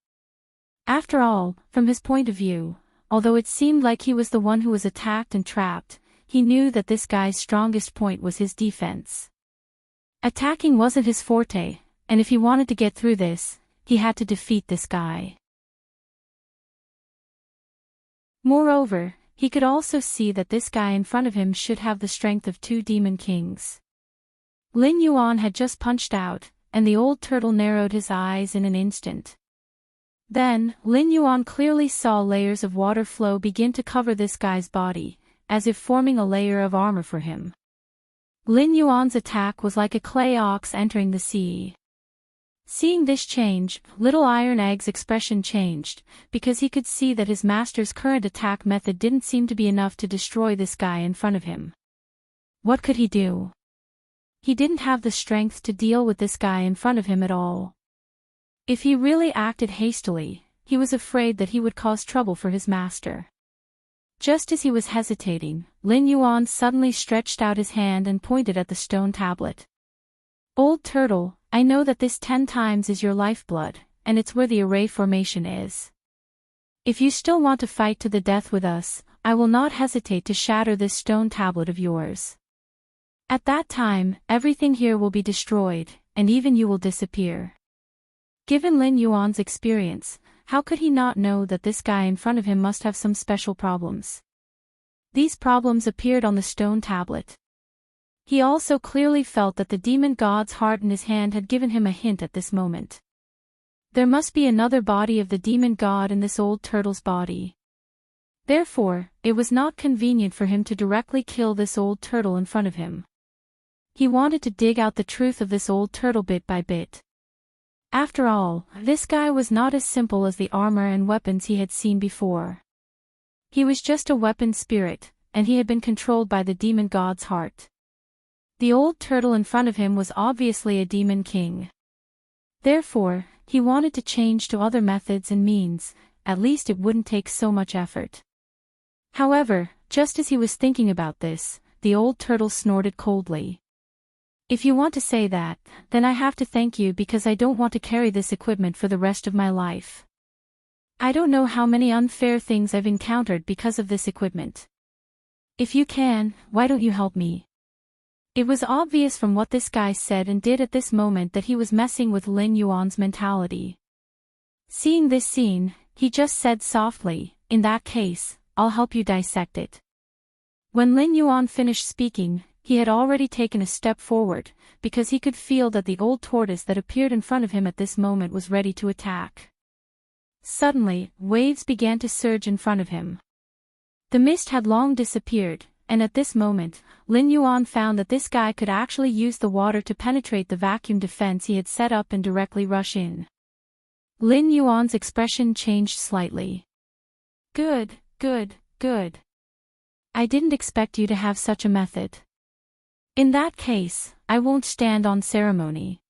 After all, from his point of view, although it seemed like he was the one who was attacked and trapped, he knew that this guy's strongest point was his defense. Attacking wasn't his forte, and if he wanted to get through this, he had to defeat this guy. Moreover, he could also see that this guy in front of him should have the strength of 2 demon kings. Lin Yuan had just punched out, and the old turtle narrowed his eyes in an instant. Then, Lin Yuan clearly saw layers of water flow begin to cover this guy's body, as if forming a layer of armor for him. Lin Yuan's attack was like a clay ox entering the sea. Seeing this change, Little Iron Egg's expression changed, because he could see that his master's current attack method didn't seem to be enough to destroy this guy in front of him. What could he do? He didn't have the strength to deal with this guy in front of him at all. If he really acted hastily, he was afraid that he would cause trouble for his master. Just as he was hesitating, Lin Yuan suddenly stretched out his hand and pointed at the stone tablet. "Old turtle, I know that this 10 times is your lifeblood, and it's where the array formation is. If you still want to fight to the death with us, I will not hesitate to shatter this stone tablet of yours. At that time, everything here will be destroyed, and even you will disappear." Given Lin Yuan's experience, how could he not know that this guy in front of him must have some special problems? These problems appeared on the stone tablet. He also clearly felt that the demon god's heart in his hand had given him a hint at this moment. There must be another body of the demon god in this old turtle's body. Therefore, it was not convenient for him to directly kill this old turtle in front of him. He wanted to dig out the truth of this old turtle bit by bit. After all, this guy was not as simple as the armor and weapons he had seen before. He was just a weapon spirit, and he had been controlled by the demon god's heart. The old turtle in front of him was obviously a demon king. Therefore, he wanted to change to other methods and means, at least it wouldn't take so much effort. However, just as he was thinking about this, the old turtle snorted coldly. "If you want to say that, then I have to thank you because I don't want to carry this equipment for the rest of my life. I don't know how many unfair things I've encountered because of this equipment. If you can, why don't you help me?" It was obvious from what this guy said and did at this moment that he was messing with Lin Yuan's mentality. Seeing this scene, he just said softly, "In that case, I'll help you dissect it." When Lin Yuan finished speaking, he had already taken a step forward, because he could feel that the old tortoise that appeared in front of him at this moment was ready to attack. Suddenly, waves began to surge in front of him. The mist had long disappeared, and at this moment, Lin Yuan found that this guy could actually use the water to penetrate the vacuum defense he had set up and directly rush in. Lin Yuan's expression changed slightly. Good, good, good. I didn't expect you to have such a method. In that case, I won't stand on ceremony."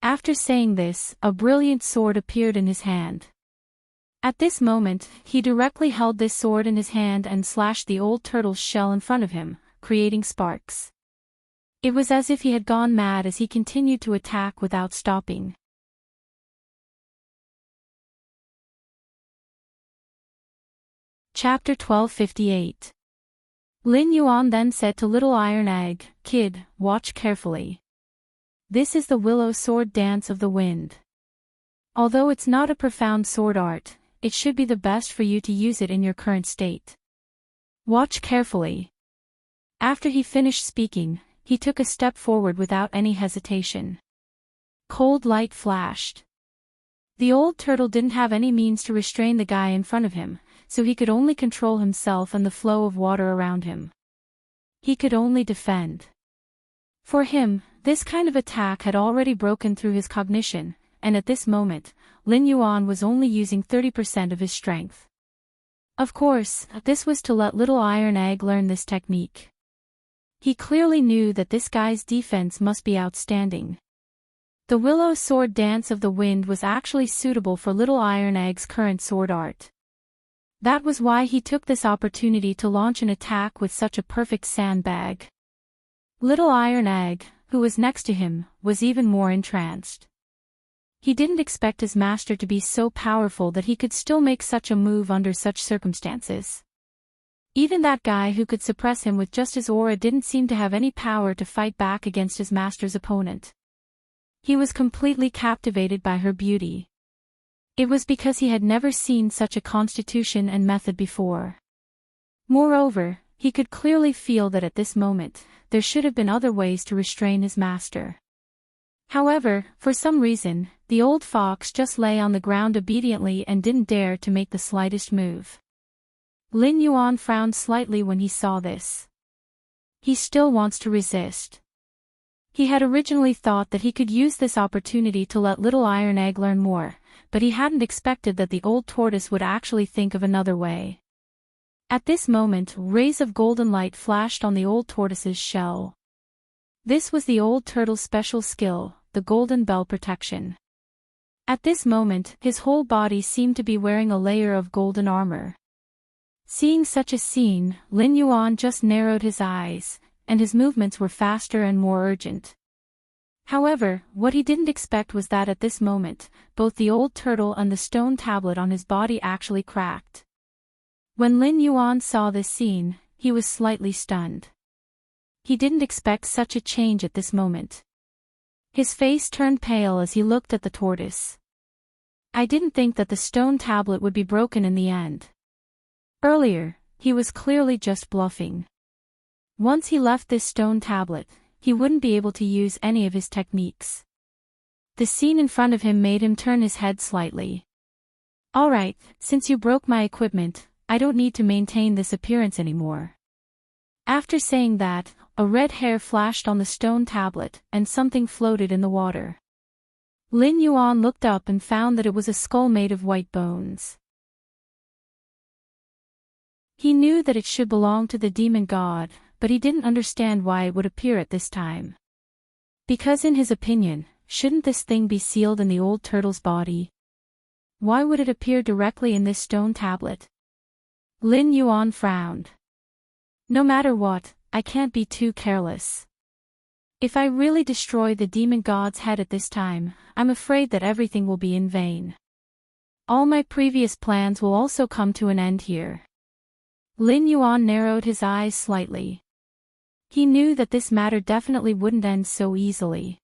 After saying this, a brilliant sword appeared in his hand. At this moment, he directly held this sword in his hand and slashed the old turtle's shell in front of him, creating sparks. It was as if he had gone mad as he continued to attack without stopping. Chapter 1258. Lin Yuan then said to Little Iron Egg, "Kid, watch carefully. This is the willow sword dance of the wind. Although it's not a profound sword art, it should be the best for you to use it in your current state. Watch carefully." After he finished speaking, he took a step forward without any hesitation. Cold light flashed. The old turtle didn't have any means to restrain the guy in front of him, so he could only control himself and the flow of water around him. He could only defend. For him, this kind of attack had already broken through his cognition, and at this moment, Lin Yuan was only using 30% of his strength. Of course, this was to let Little Iron Egg learn this technique. He clearly knew that this guy's defense must be outstanding. The willow sword dance of the wind was actually suitable for Little Iron Egg's current sword art. That was why he took this opportunity to launch an attack with such a perfect sandbag. Little Iron Egg, who was next to him, was even more entranced. He didn't expect his master to be so powerful that he could still make such a move under such circumstances. Even that guy who could suppress him with just his aura didn't seem to have any power to fight back against his master's opponent. He was completely captivated by her beauty. It was because he had never seen such a constitution and method before. Moreover, he could clearly feel that at this moment, there should have been other ways to restrain his master. However, for some reason, the old fox just lay on the ground obediently and didn't dare to make the slightest move. Lin Yuan frowned slightly when he saw this. He still wants to resist. He had originally thought that he could use this opportunity to let Little Iron Egg learn more, but he hadn't expected that the old tortoise would actually think of another way. At this moment, rays of golden light flashed on the old tortoise's shell. This was the old turtle's special skill, the golden bell protection. At this moment, his whole body seemed to be wearing a layer of golden armor. Seeing such a scene, Lin Yuan just narrowed his eyes, and his movements were faster and more urgent. However, what he didn't expect was that at this moment, both the old turtle and the stone tablet on his body actually cracked. When Lin Yuan saw this scene, he was slightly stunned. He didn't expect such a change at this moment. His face turned pale as he looked at the tortoise. I didn't think that the stone tablet would be broken in the end. Earlier, he was clearly just bluffing. Once he left this stone tablet, he wouldn't be able to use any of his techniques. The scene in front of him made him turn his head slightly. Alright, since you broke my equipment, I don't need to maintain this appearance anymore. After saying that, a red hair flashed on the stone tablet, and something floated in the water. Lin Yuan looked up and found that it was a skull made of white bones. He knew that it should belong to the demon god, but he didn't understand why it would appear at this time. Because in his opinion, shouldn't this thing be sealed in the old turtle's body? Why would it appear directly in this stone tablet? Lin Yuan frowned. No matter what, I can't be too careless. If I really destroy the demon god's head at this time, I'm afraid that everything will be in vain. All my previous plans will also come to an end here. Lin Yuan narrowed his eyes slightly. He knew that this matter definitely wouldn't end so easily.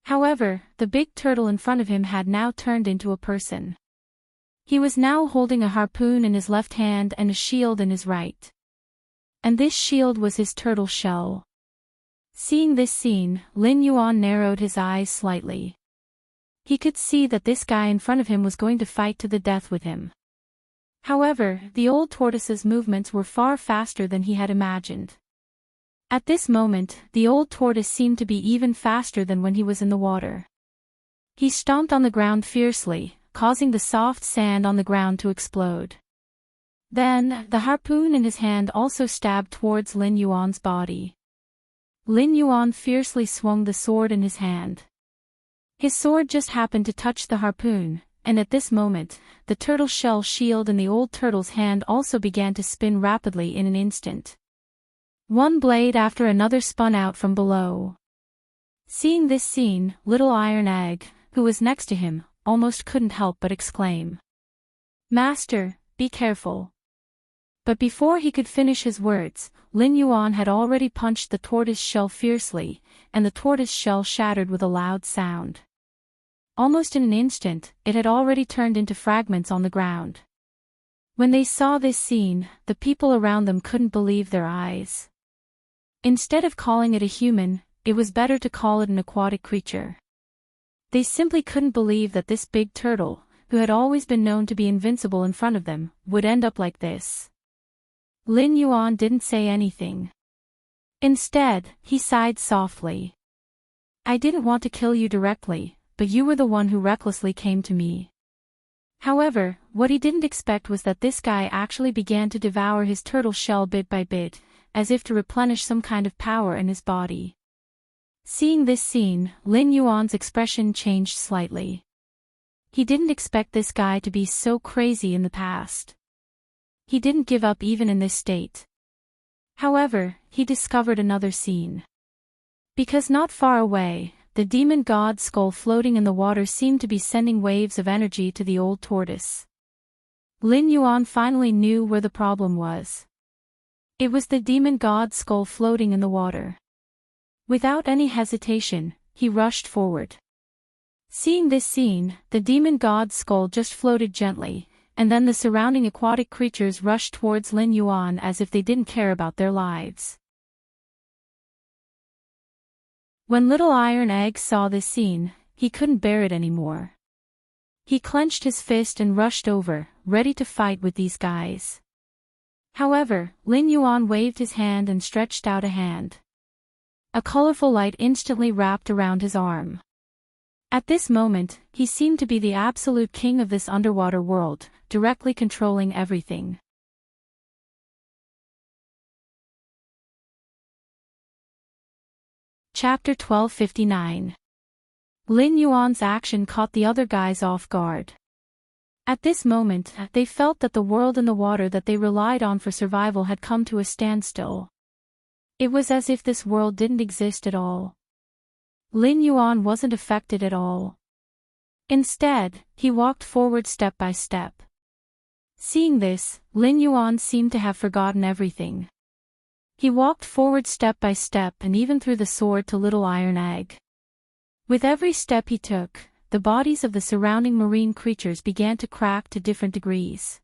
However, the big turtle in front of him had now turned into a person. He was now holding a harpoon in his left hand and a shield in his right. And this shield was his turtle shell. Seeing this scene, Lin Yuan narrowed his eyes slightly. He could see that this guy in front of him was going to fight to the death with him. However, the old tortoise's movements were far faster than he had imagined. At this moment, the old tortoise seemed to be even faster than when he was in the water. He stomped on the ground fiercely, causing the soft sand on the ground to explode. Then, the harpoon in his hand also stabbed towards Lin Yuan's body. Lin Yuan fiercely swung the sword in his hand. His sword just happened to touch the harpoon, and at this moment, the turtle shell shield in the old turtle's hand also began to spin rapidly in an instant. One blade after another spun out from below. Seeing this scene, Little Iron Egg, who was next to him, almost couldn't help but exclaim. Master, be careful. But before he could finish his words, Lin Yuan had already punched the tortoise shell fiercely, and the tortoise shell shattered with a loud sound. Almost in an instant, it had already turned into fragments on the ground. When they saw this scene, the people around them couldn't believe their eyes. Instead of calling it a human, it was better to call it an aquatic creature. They simply couldn't believe that this big turtle, who had always been known to be invincible in front of them, would end up like this. Lin Yuan didn't say anything. Instead, he sighed softly. I didn't want to kill you directly, but you were the one who recklessly came to me. However, what he didn't expect was that this guy actually began to devour his turtle shell bit by bit, as if to replenish some kind of power in his body. Seeing this scene, Lin Yuan's expression changed slightly. He didn't expect this guy to be so crazy in the past. He didn't give up even in this state. However, he discovered another scene. Because not far away, the demon god's skull floating in the water seemed to be sending waves of energy to the old tortoise. Lin Yuan finally knew where the problem was. It was the demon god's skull floating in the water. Without any hesitation, he rushed forward. Seeing this scene, the demon god's skull just floated gently, and then the surrounding aquatic creatures rushed towards Lin Yuan as if they didn't care about their lives. When Little Iron Egg saw this scene, he couldn't bear it anymore. He clenched his fist and rushed over, ready to fight with these guys. However, Lin Yuan waved his hand and stretched out a hand. A colorful light instantly wrapped around his arm. At this moment, he seemed to be the absolute king of this underwater world, directly controlling everything. Chapter 1259. Lin Yuan's action caught the other guys off guard. At this moment, they felt that the world and the water that they relied on for survival had come to a standstill. It was as if this world didn't exist at all. Lin Yuan wasn't affected at all. Instead, he walked forward step by step. Seeing this, Lin Yuan seemed to have forgotten everything. He walked forward step by step and even threw the sword to Little Iron Egg. With every step he took, the bodies of the surrounding marine creatures began to crack to different degrees.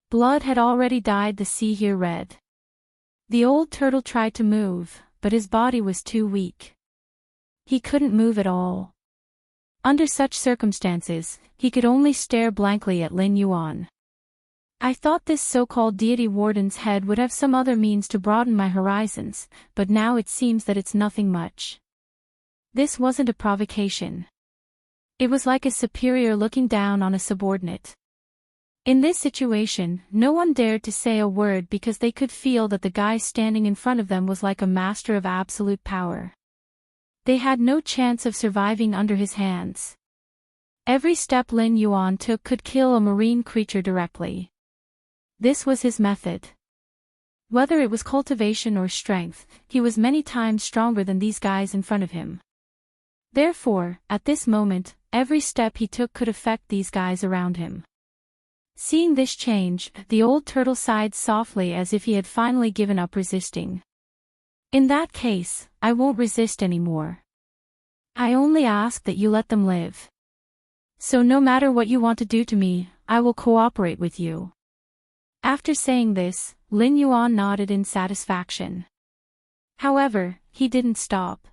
Blood had already dyed the sea here red. The old turtle tried to move, but his body was too weak. He couldn't move at all. Under such circumstances, he could only stare blankly at Lin Yuan. I thought this so-called deity warden's head would have some other means to broaden my horizons, but now it seems that it's nothing much. This wasn't a provocation. It was like a superior looking down on a subordinate. In this situation, no one dared to say a word because they could feel that the guy standing in front of them was like a master of absolute power. They had no chance of surviving under his hands. Every step Lin Yuan took could kill a marine creature directly. This was his method. Whether it was cultivation or strength, he was many times stronger than these guys in front of him. Therefore, at this moment, every step he took could affect these guys around him. Seeing this change, the old turtle sighed softly as if he had finally given up resisting. In that case, I won't resist anymore. I only ask that you let them live. So no matter what you want to do to me, I will cooperate with you. After saying this, Lin Yuan nodded in satisfaction. However, he didn't stop.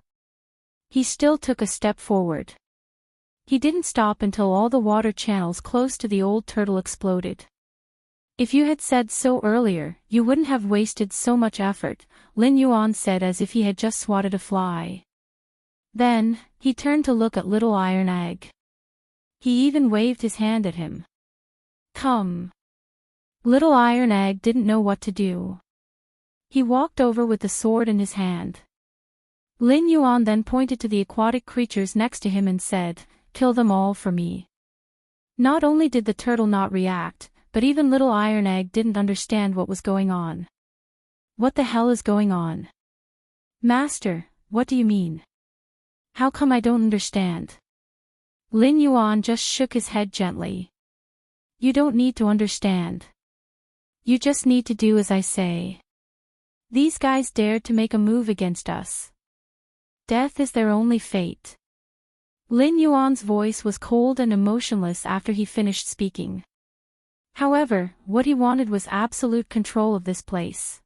He still took a step forward. He didn't stop until all the water channels close to the old turtle exploded. If you had said so earlier, you wouldn't have wasted so much effort, Lin Yuan said as if he had just swatted a fly. Then, he turned to look at Little Iron Egg. He even waved his hand at him. Come. Little Iron Egg didn't know what to do. He walked over with the sword in his hand. Lin Yuan then pointed to the aquatic creatures next to him and said, "Kill them all for me." Not only did the turtle not react, but even Little Iron Egg didn't understand what was going on. What the hell is going on? Master, what do you mean? How come I don't understand? Lin Yuan just shook his head gently. You don't need to understand. You just need to do as I say. These guys dared to make a move against us. Death is their only fate. Lin Yuan's voice was cold and emotionless after he finished speaking. However, what he wanted was absolute control of this place.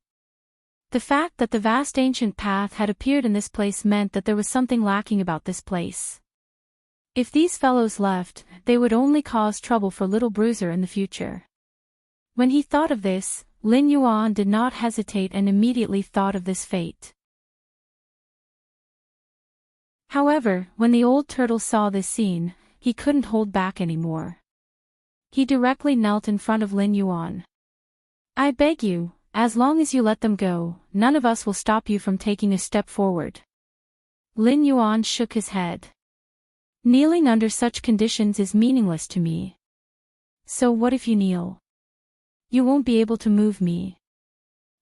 The fact that the vast ancient path had appeared in this place meant that there was something lacking about this place. If these fellows left, they would only cause trouble for little Bruiser in the future. When he thought of this, Lin Yuan did not hesitate and immediately thought of this fate. However, when the old turtle saw this scene, he couldn't hold back anymore. He directly knelt in front of Lin Yuan. "I beg you, as long as you let them go, none of us will stop you from taking a step forward." Lin Yuan shook his head. "Kneeling under such conditions is meaningless to me. So what if you kneel? You won't be able to move me."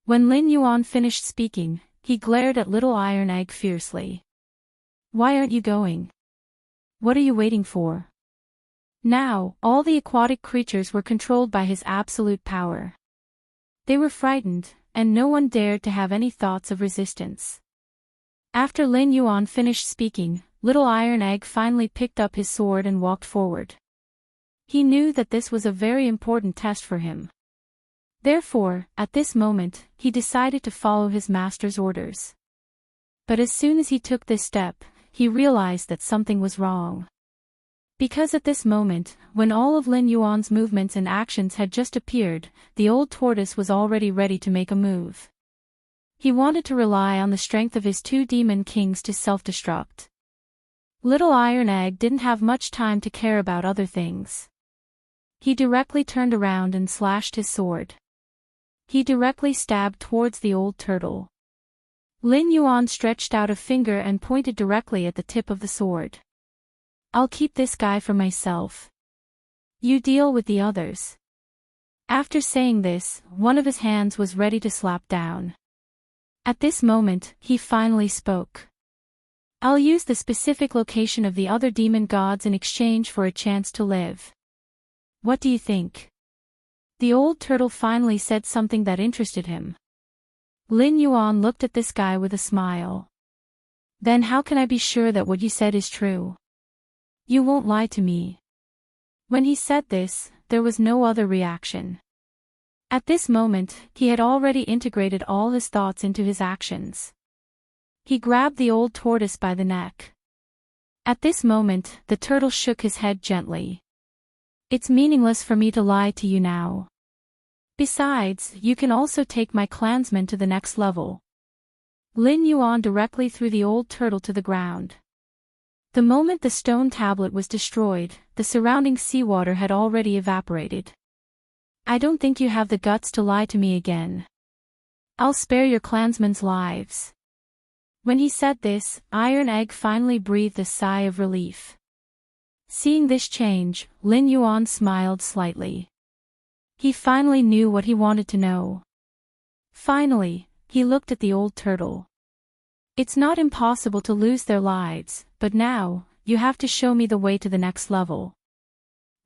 When Lin Yuan finished speaking, he glared at Little Iron Egg fiercely. "Why aren't you going? What are you waiting for?" Now, all the aquatic creatures were controlled by his absolute power. They were frightened, and no one dared to have any thoughts of resistance. After Lin Yuan finished speaking, Little Iron Egg finally picked up his sword and walked forward. He knew that this was a very important test for him. Therefore, at this moment, he decided to follow his master's orders. But as soon as he took this step, he realized that something was wrong. Because at this moment, when all of Lin Yuan's movements and actions had just appeared, the old tortoise was already ready to make a move. He wanted to rely on the strength of his two demon kings to self-destruct. Little Iron Egg didn't have much time to care about other things. He directly turned around and slashed his sword. He directly stabbed towards the old turtle. Lin Yuan stretched out a finger and pointed directly at the tip of the sword. "I'll keep this guy for myself. You deal with the others." After saying this, one of his hands was ready to slap down. At this moment, he finally spoke. "I'll use the specific location of the other demon gods in exchange for a chance to live. What do you think?" The old turtle finally said something that interested him. Lin Yuan looked at this guy with a smile. "Then how can I be sure that what you said is true? You won't lie to me." When he said this, there was no other reaction. At this moment, he had already integrated all his thoughts into his actions. He grabbed the old tortoise by the neck. At this moment, the turtle shook his head gently. "It's meaningless for me to lie to you now. Besides, you can also take my clansmen to the next level." Lin Yuan directly threw the old turtle to the ground. The moment the stone tablet was destroyed, the surrounding seawater had already evaporated. "I don't think you have the guts to lie to me again. I'll spare your clansmen's lives." When he said this, Iron Egg finally breathed a sigh of relief. Seeing this change, Lin Yuan smiled slightly. He finally knew what he wanted to know. Finally, he looked at the old turtle. "It's not impossible to lose their lives, but now, you have to show me the way to the next level."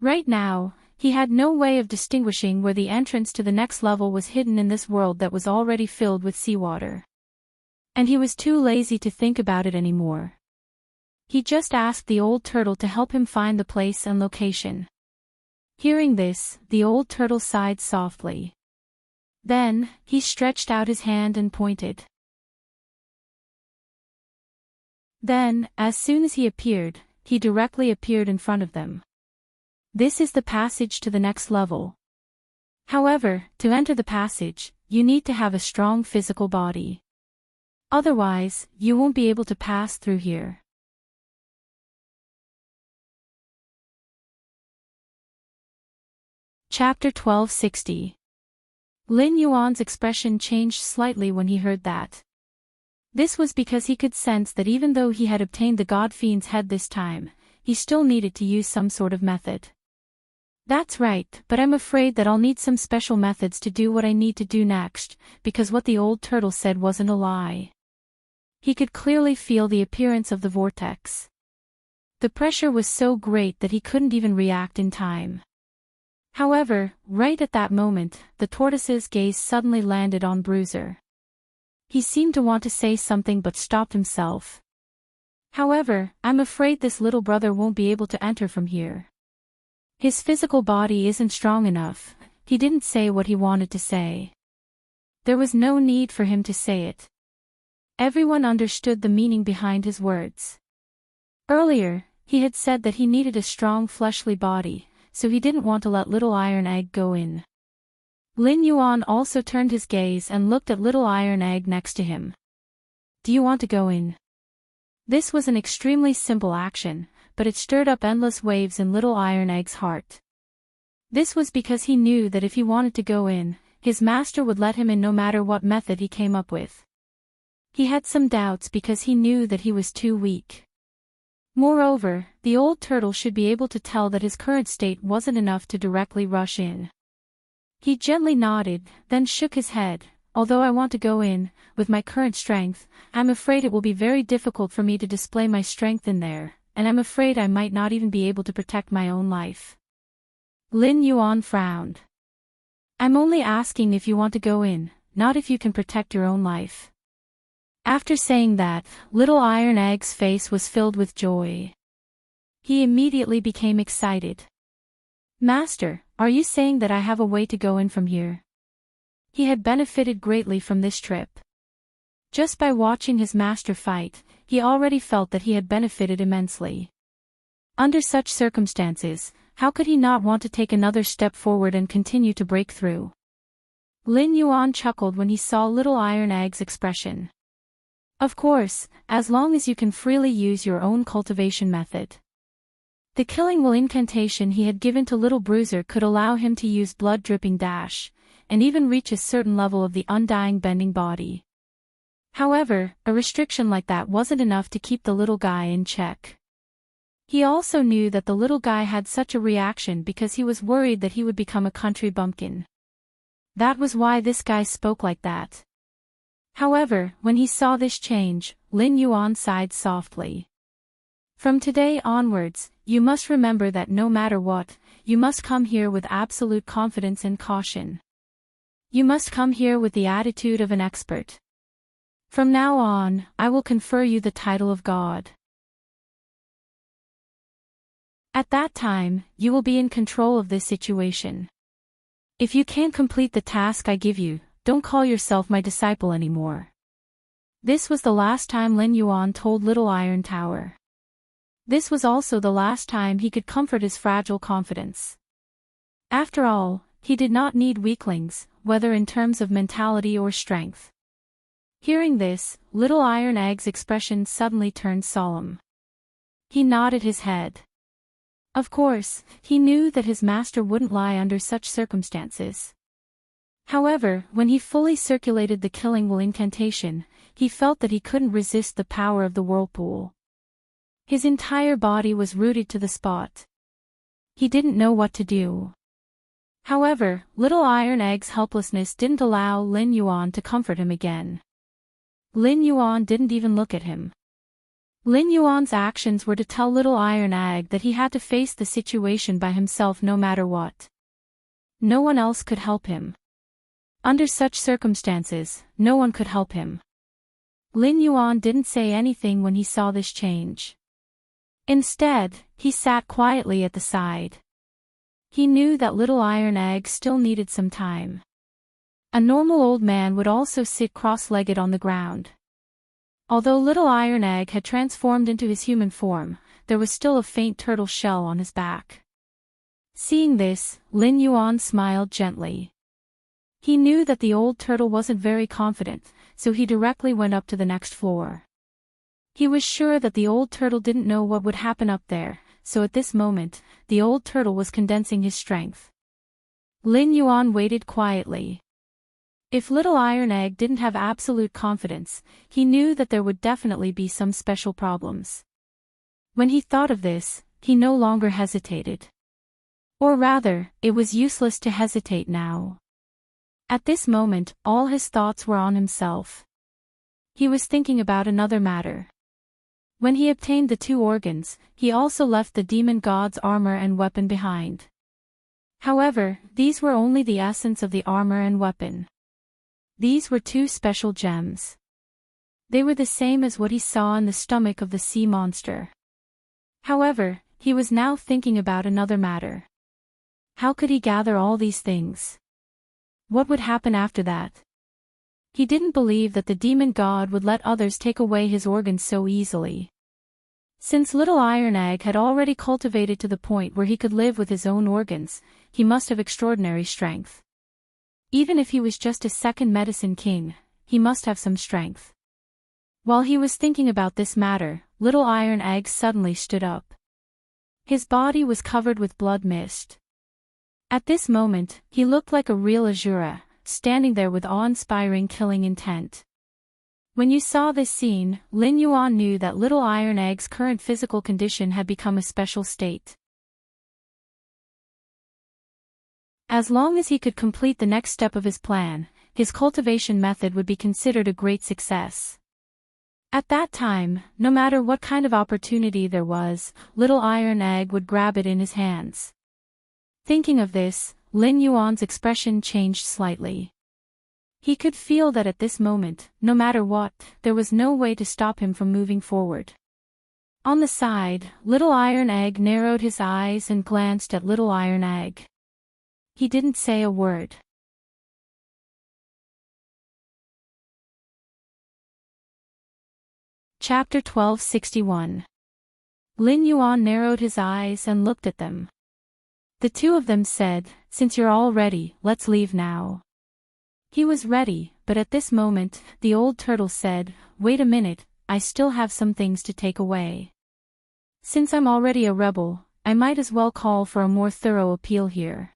Right now, he had no way of distinguishing where the entrance to the next level was hidden in this world that was already filled with seawater. And he was too lazy to think about it anymore. He just asked the old turtle to help him find the place and location. Hearing this, the old turtle sighed softly. Then, he stretched out his hand and pointed. Then, as soon as he appeared, he directly appeared in front of them. "This is the passage to the next level. However, to enter the passage, you need to have a strong physical body. Otherwise, you won't be able to pass through here." Chapter 1260. Lin Yuan's expression changed slightly when he heard that. This was because he could sense that even though he had obtained the God Fiend's head this time, he still needed to use some sort of method. "That's right, but I'm afraid that I'll need some special methods to do what I need to do next, because what the old turtle said wasn't a lie." He could clearly feel the appearance of the vortex. The pressure was so great that he couldn't even react in time. However, right at that moment, the tortoise's gaze suddenly landed on Bruiser. He seemed to want to say something but stopped himself. "However, I'm afraid this little brother won't be able to enter from here. His physical body isn't strong enough." He didn't say what he wanted to say. There was no need for him to say it. Everyone understood the meaning behind his words. Earlier, he had said that he needed a strong fleshly body, so he didn't want to let Little Iron Egg go in. Lin Yuan also turned his gaze and looked at Little Iron Egg next to him. Do you want to go in? This was an extremely simple action, but it stirred up endless waves in Little Iron Egg's heart. This was because he knew that if he wanted to go in, his master would let him in no matter what method he came up with. He had some doubts because he knew that he was too weak. Moreover, the old turtle should be able to tell that his current state wasn't enough to directly rush in. He gently nodded, then shook his head. Although I want to go in, with my current strength, I'm afraid it will be very difficult for me to display my strength in there, and I'm afraid I might not even be able to protect my own life. Lin Yuan frowned. I'm only asking if you want to go in, not if you can protect your own life. After saying that, Little Iron Egg's face was filled with joy. He immediately became excited. Master, are you saying that I have a way to go in from here? He had benefited greatly from this trip. Just by watching his master fight, he already felt that he had benefited immensely. Under such circumstances, how could he not want to take another step forward and continue to break through? Lin Yuan chuckled when he saw Little Iron Egg's expression. Of course, as long as you can freely use your own cultivation method. The killing will incantation he had given to Little Bruiser could allow him to use blood-dripping dash, and even reach a certain level of the undying bending body. However, a restriction like that wasn't enough to keep the little guy in check. He also knew that the little guy had such a reaction because he was worried that he would become a country bumpkin. That was why this guy spoke like that. However, when he saw this change, Lin Yuan sighed softly. From today onwards, you must remember that no matter what, you must come here with absolute confidence and caution. You must come here with the attitude of an expert. From now on, I will confer you the title of God. At that time, you will be in control of this situation. If you can't complete the task I give you, don't call yourself my disciple anymore. This was the last time Lin Yuan told Little Iron Tower. This was also the last time he could comfort his fragile confidence. After all, he did not need weaklings, whether in terms of mentality or strength. Hearing this, Little Iron Egg's expression suddenly turned solemn. He nodded his head. Of course, he knew that his master wouldn't lie under such circumstances. However, when he fully circulated the killing will incantation, he felt that he couldn't resist the power of the whirlpool. His entire body was rooted to the spot. He didn't know what to do. However, Little Iron Egg's helplessness didn't allow Lin Yuan to comfort him again. Lin Yuan didn't even look at him. Lin Yuan's actions were to tell Little Iron Egg that he had to face the situation by himself no matter what. No one else could help him. Under such circumstances, no one could help him. Lin Yuan didn't say anything when he saw this change. Instead, he sat quietly at the side. He knew that Little Iron Egg still needed some time. A normal old man would also sit cross-legged on the ground. Although Little Iron Egg had transformed into his human form, there was still a faint turtle shell on his back. Seeing this, Lin Yuan smiled gently. He knew that the old turtle wasn't very confident, so he directly went up to the next floor. He was sure that the old turtle didn't know what would happen up there, so at this moment, the old turtle was condensing his strength. Lin Yuan waited quietly. If Little Iron Egg didn't have absolute confidence, he knew that there would definitely be some special problems. When he thought of this, he no longer hesitated. Or rather, it was useless to hesitate now. At this moment, all his thoughts were on himself. He was thinking about another matter. When he obtained the 2 organs, he also left the demon god's armor and weapon behind. However, these were only the essence of the armor and weapon. These were 2 special gems. They were the same as what he saw in the stomach of the sea monster. However, he was now thinking about another matter. How could he gather all these things? What would happen after that? He didn't believe that the demon god would let others take away his organs so easily. Since Little Iron Egg had already cultivated to the point where he could live with his own organs, he must have extraordinary strength. Even if he was just a second medicine king, he must have some strength. While he was thinking about this matter, Little Iron Egg suddenly stood up. His body was covered with blood mist. At this moment, he looked like a real Azura, standing there with awe-inspiring killing intent. When you saw this scene, Lin Yuan knew that Little Iron Egg's current physical condition had become a special state. As long as he could complete the next step of his plan, his cultivation method would be considered a great success. At that time, no matter what kind of opportunity there was, Little Iron Egg would grab it in his hands. Thinking of this, Lin Yuan's expression changed slightly. He could feel that at this moment, no matter what, there was no way to stop him from moving forward. On the side, Little Iron Egg narrowed his eyes and glanced at Little Iron Egg. He didn't say a word. Chapter 1261. Lin Yuan narrowed his eyes and looked at them. The two of them said, "Since you're all ready, let's leave now." He was ready, but at this moment, the old turtle said, "Wait a minute, I still have some things to take away. Since I'm already a rebel, I might as well call for a more thorough appeal here.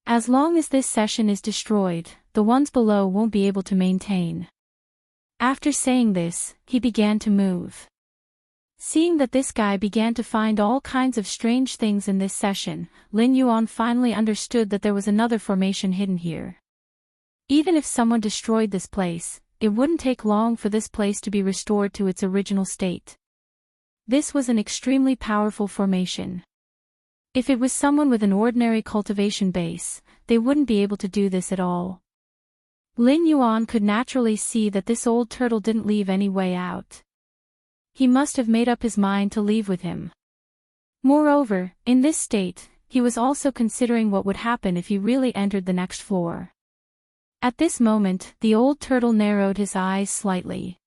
As long as this session is destroyed, the ones below won't be able to maintain." After saying this, he began to move. Seeing that this guy began to find all kinds of strange things in this session, Lin Yuan finally understood that there was another formation hidden here. Even if someone destroyed this place, it wouldn't take long for this place to be restored to its original state. This was an extremely powerful formation. If it was someone with an ordinary cultivation base, they wouldn't be able to do this at all. Lin Yuan could naturally see that this old turtle didn't leave any way out. He must have made up his mind to leave with him. Moreover, in this state, he was also considering what would happen if he really entered the next floor. At this moment, the old turtle narrowed his eyes slightly.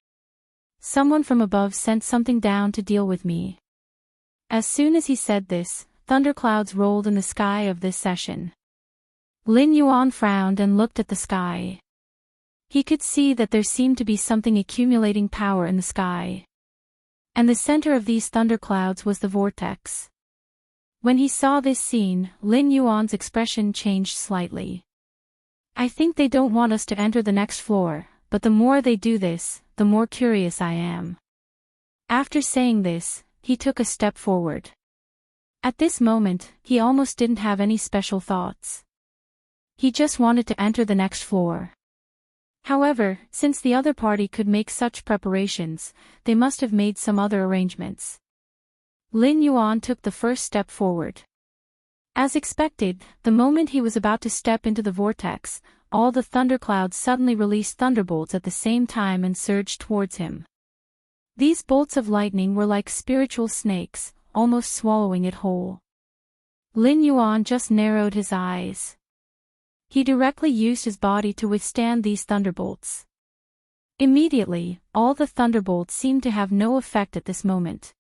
"Someone from above sent something down to deal with me." As soon as he said this, thunderclouds rolled in the sky of this session. Lin Yuan frowned and looked at the sky. He could see that there seemed to be something accumulating power in the sky. And the center of these thunderclouds was the vortex. When he saw this scene, Lin Yuan's expression changed slightly. "I think they don't want us to enter the next floor, but the more they do this, the more curious I am." After saying this, he took a step forward. At this moment, he almost didn't have any special thoughts. He just wanted to enter the next floor. However, since the other party could make such preparations, they must have made some other arrangements. Lin Yuan took the first step forward. As expected, the moment he was about to step into the vortex, all the thunderclouds suddenly released thunderbolts at the same time and surged towards him. These bolts of lightning were like spiritual snakes, almost swallowing it whole. Lin Yuan just narrowed his eyes. He directly used his body to withstand these thunderbolts. Immediately, all the thunderbolts seemed to have no effect at this moment.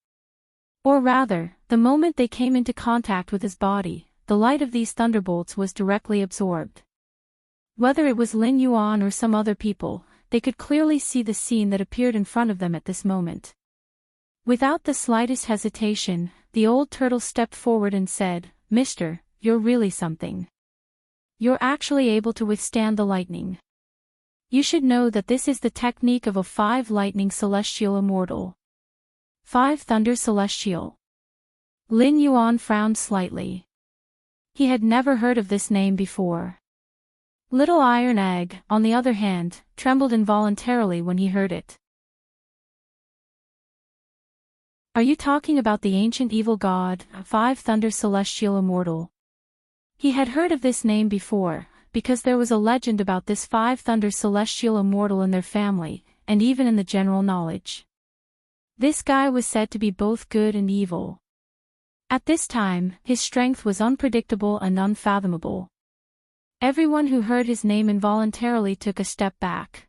Or rather, the moment they came into contact with his body, the light of these thunderbolts was directly absorbed. Whether it was Lin Yuan or some other people, they could clearly see the scene that appeared in front of them at this moment. Without the slightest hesitation, the old turtle stepped forward and said, "Mister, you're really something. You're actually able to withstand the lightning. You should know that this is the technique of a 5 lightning celestial immortal. 5 thunder celestial." Lin Yuan frowned slightly. He had never heard of this name before. Little Iron Egg, on the other hand, trembled involuntarily when he heard it. "Are you talking about the ancient evil god, 5 thunder celestial immortal?" He had heard of this name before, because there was a legend about this 5 thunder celestial immortal in their family, and even in the general knowledge. This guy was said to be both good and evil. At this time, his strength was unpredictable and unfathomable. Everyone who heard his name involuntarily took a step back.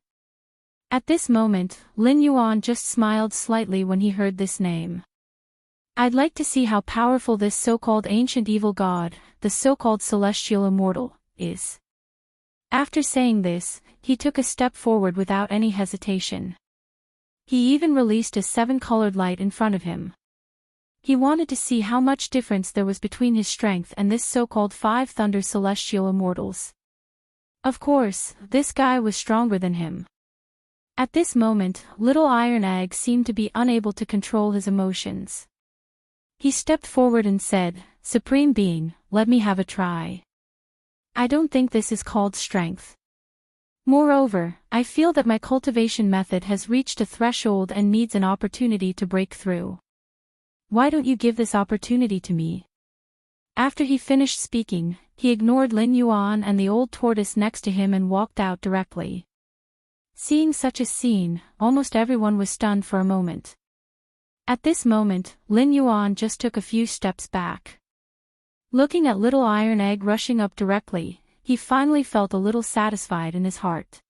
At this moment, Lin Yuan just smiled slightly when he heard this name. I'd like to see how powerful this so-called ancient evil god, the so-called celestial immortal, is. After saying this, he took a step forward without any hesitation. He even released a 7-colored light in front of him. He wanted to see how much difference there was between his strength and this so-called 5 Thunder celestial immortals. Of course, this guy was stronger than him. At this moment, Little Iron Egg seemed to be unable to control his emotions. He stepped forward and said, "Supreme Being, let me have a try. I don't think this is called strength. Moreover, I feel that my cultivation method has reached a threshold and needs an opportunity to break through. Why don't you give this opportunity to me?" After he finished speaking, he ignored Lin Yuan and the old tortoise next to him and walked out directly. Seeing such a scene, almost everyone was stunned for a moment. At this moment, Lin Yuan just took a few steps back. Looking at Little Iron Egg rushing up directly, he finally felt a little satisfied in his heart.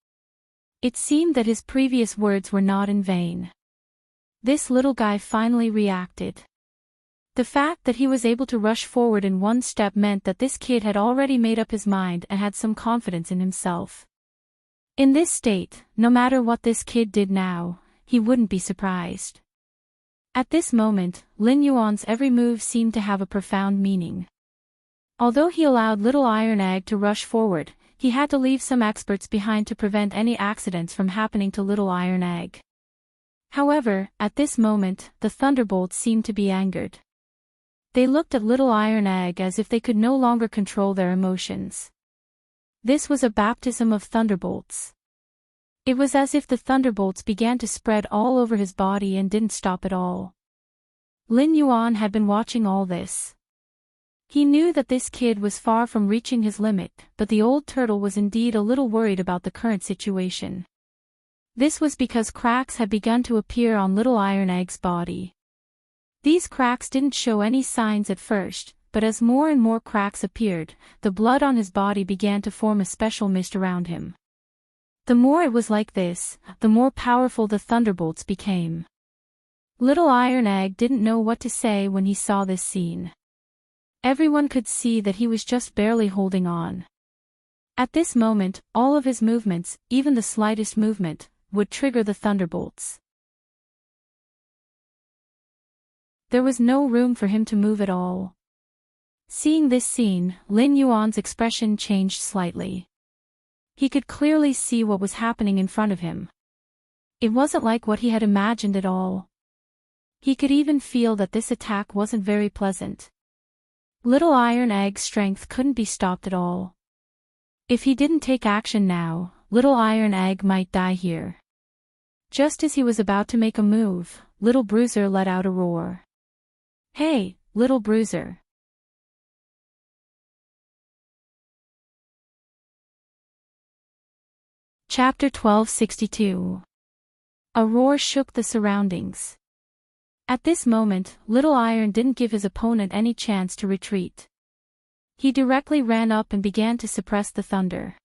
It seemed that his previous words were not in vain. This little guy finally reacted. The fact that he was able to rush forward in one step meant that this kid had already made up his mind and had some confidence in himself. In this state, no matter what this kid did now, he wouldn't be surprised. At this moment, Lin Yuan's every move seemed to have a profound meaning. Although he allowed Little Iron Egg to rush forward, he had to leave some experts behind to prevent any accidents from happening to Little Iron Egg. However, at this moment, the Thunderbolts seemed to be angered. They looked at Little Iron Egg as if they could no longer control their emotions. This was a baptism of thunderbolts. It was as if the thunderbolts began to spread all over his body and didn't stop at all. Lin Yuan had been watching all this. He knew that this kid was far from reaching his limit, but the old turtle was indeed a little worried about the current situation. This was because cracks had begun to appear on Little Iron Egg's body. These cracks didn't show any signs at first, but as more and more cracks appeared, the blood on his body began to form a special mist around him. The more it was like this, the more powerful the thunderbolts became. Little Iron Egg didn't know what to say when he saw this scene. Everyone could see that he was just barely holding on. At this moment, all of his movements, even the slightest movement, would trigger the thunderbolts. There was no room for him to move at all. Seeing this scene, Lin Yuan's expression changed slightly. He could clearly see what was happening in front of him. It wasn't like what he had imagined at all. He could even feel that this attack wasn't very pleasant. Little Iron Egg's strength couldn't be stopped at all. If he didn't take action now, Little Iron Egg might die here. Just as he was about to make a move, Little Bruiser let out a roar. "Hey, Little Bruiser!" Chapter 1262. A roar shook the surroundings. At this moment, Little Iron didn't give his opponent any chance to retreat. He directly ran up and began to suppress the thunder.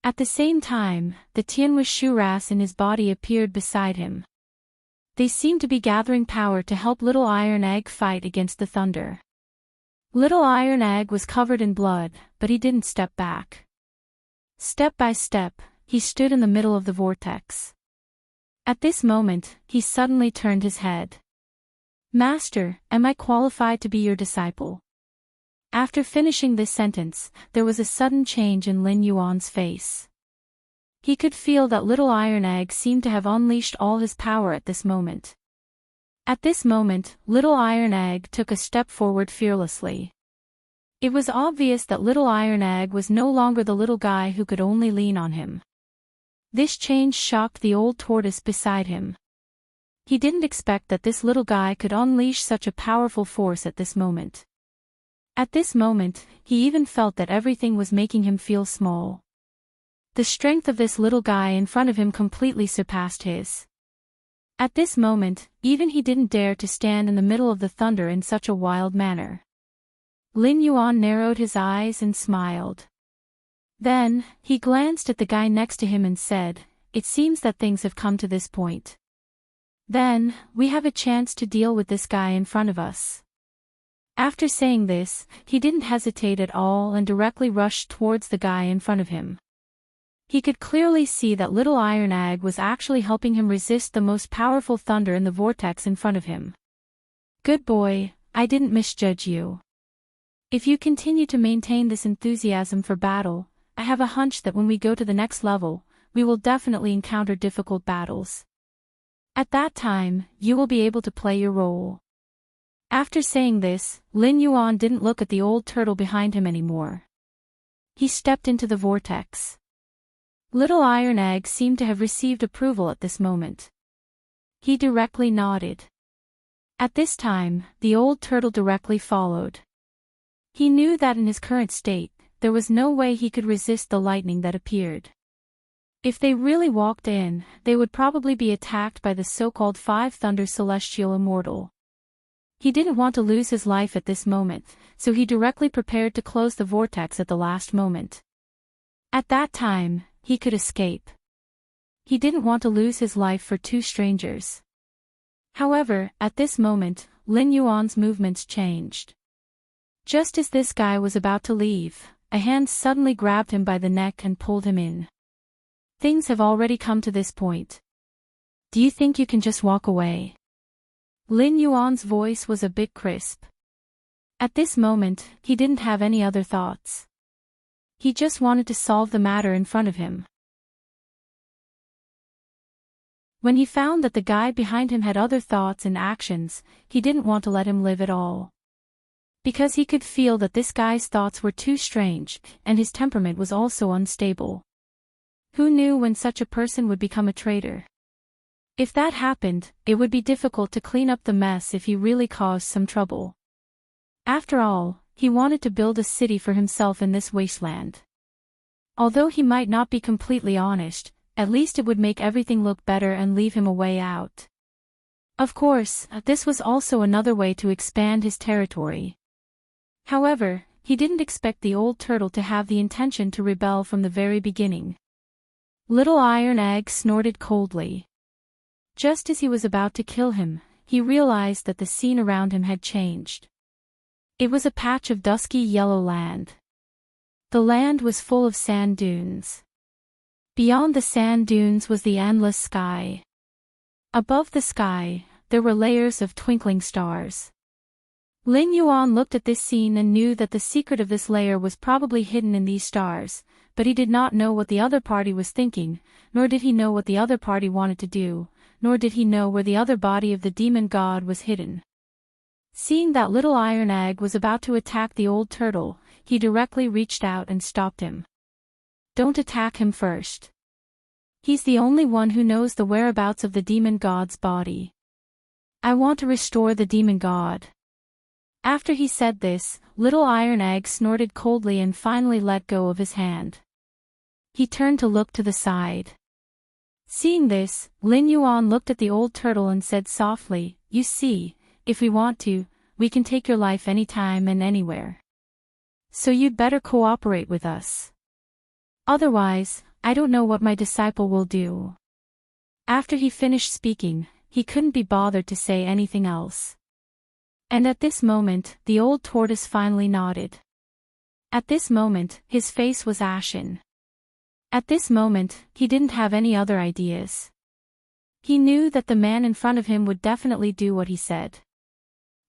At the same time, the Tianhui Shuras in his body appeared beside him. They seemed to be gathering power to help Little Iron Egg fight against the thunder. Little Iron Egg was covered in blood, but he didn't step back. Step by step, he stood in the middle of the vortex. At this moment, he suddenly turned his head. "Master, am I qualified to be your disciple?" After finishing this sentence, there was a sudden change in Lin Yuan's face. He could feel that Little Iron Egg seemed to have unleashed all his power at this moment. At this moment, Little Iron Egg took a step forward fearlessly. It was obvious that Little Iron Egg was no longer the little guy who could only lean on him. This change shocked the old tortoise beside him. He didn't expect that this little guy could unleash such a powerful force at this moment. At this moment, he even felt that everything was making him feel small. The strength of this little guy in front of him completely surpassed his. At this moment, even he didn't dare to stand in the middle of the thunder in such a wild manner. Lin Yuan narrowed his eyes and smiled. Then, he glanced at the guy next to him and said, "It seems that things have come to this point. Then, we have a chance to deal with this guy in front of us. After saying this, he didn't hesitate at all and directly rushed towards the guy in front of him. He could clearly see that Little Iron Egg was actually helping him resist the most powerful thunder in the vortex in front of him. Good boy, I didn't misjudge you. If you continue to maintain this enthusiasm for battle, I have a hunch that when we go to the next level, we will definitely encounter difficult battles. At that time, you will be able to play your role. After saying this, Lin Yuan didn't look at the old turtle behind him anymore. He stepped into the vortex. Little Iron Egg seemed to have received approval at this moment. He directly nodded. At this time, the old turtle directly followed. He knew that in his current state, there was no way he could resist the lightning that appeared. If they really walked in, they would probably be attacked by the so-called Five Thunder Celestial Immortal. He didn't want to lose his life at this moment, so he directly prepared to close the vortex at the last moment. At that time, he could escape. He didn't want to lose his life for two strangers. However, at this moment, Lin Yuan's movements changed. Just as this guy was about to leave, a hand suddenly grabbed him by the neck and pulled him in. Things have already come to this point. Do you think you can just walk away? Lin Yuan's voice was a bit crisp. At this moment, he didn't have any other thoughts. He just wanted to solve the matter in front of him. When he found that the guy behind him had other thoughts and actions, he didn't want to let him live at all. Because he could feel that this guy's thoughts were too strange, and his temperament was also unstable. Who knew when such a person would become a traitor? If that happened, it would be difficult to clean up the mess if he really caused some trouble. After all, he wanted to build a city for himself in this wasteland. Although he might not be completely honest, at least it would make everything look better and leave him a way out. Of course, this was also another way to expand his territory. However, he didn't expect the old turtle to have the intention to rebel from the very beginning. Little Iron Egg snorted coldly. Just as he was about to kill him, he realized that the scene around him had changed. It was a patch of dusky yellow land. The land was full of sand dunes. Beyond the sand dunes was the endless sky. Above the sky, there were layers of twinkling stars. Lin Yuan looked at this scene and knew that the secret of this layer was probably hidden in these stars, but he did not know what the other party was thinking, nor did he know what the other party wanted to do, nor did he know where the other body of the demon god was hidden. Seeing that Little Iron Egg was about to attack the old turtle, he directly reached out and stopped him. Don't attack him first. He's the only one who knows the whereabouts of the demon god's body. I want to restore the demon god. After he said this, Little Iron Egg snorted coldly and finally let go of his hand. He turned to look to the side. Seeing this, Lin Yuan looked at the old turtle and said softly, "You see, if we want to, we can take your life anytime and anywhere. So you'd better cooperate with us. Otherwise, I don't know what my disciple will do." After he finished speaking, he couldn't be bothered to say anything else. And at this moment, the old tortoise finally nodded. At this moment, his face was ashen. At this moment, he didn't have any other ideas. He knew that the man in front of him would definitely do what he said.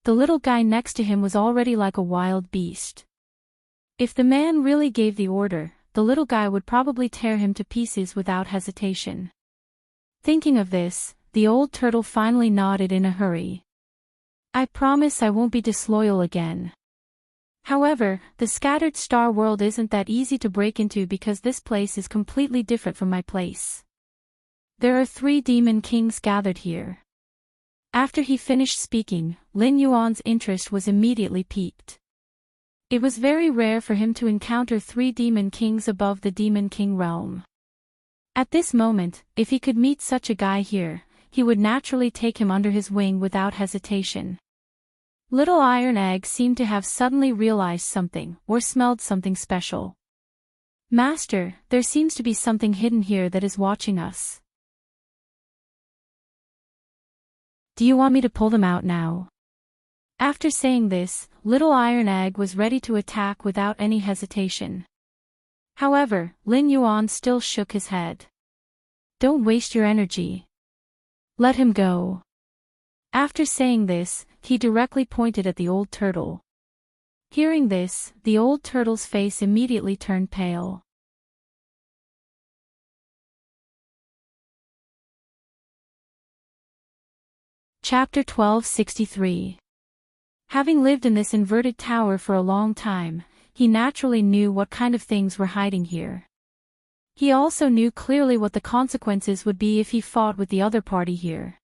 The little guy next to him was already like a wild beast. If the man really gave the order, the little guy would probably tear him to pieces without hesitation. Thinking of this, the old turtle finally nodded in a hurry. I promise I won't be disloyal again. However, the scattered star world isn't that easy to break into because this place is completely different from my place. There are 3 demon kings gathered here. After he finished speaking, Lin Yuan's interest was immediately piqued. It was very rare for him to encounter 3 demon kings above the demon king realm. At this moment, if he could meet such a guy here, he would naturally take him under his wing without hesitation. Little Iron Egg seemed to have suddenly realized something, or smelled something special. Master, there seems to be something hidden here that is watching us. Do you want me to pull them out now? After saying this, Little Iron Egg was ready to attack without any hesitation. However, Lin Yuan still shook his head. Don't waste your energy. Let him go. After saying this, he directly pointed at the old turtle. Hearing this, the old turtle's face immediately turned pale. Chapter 1263. Having lived in this inverted tower for a long time, he naturally knew what kind of things were hiding here. He also knew clearly what the consequences would be if he fought with the other party here.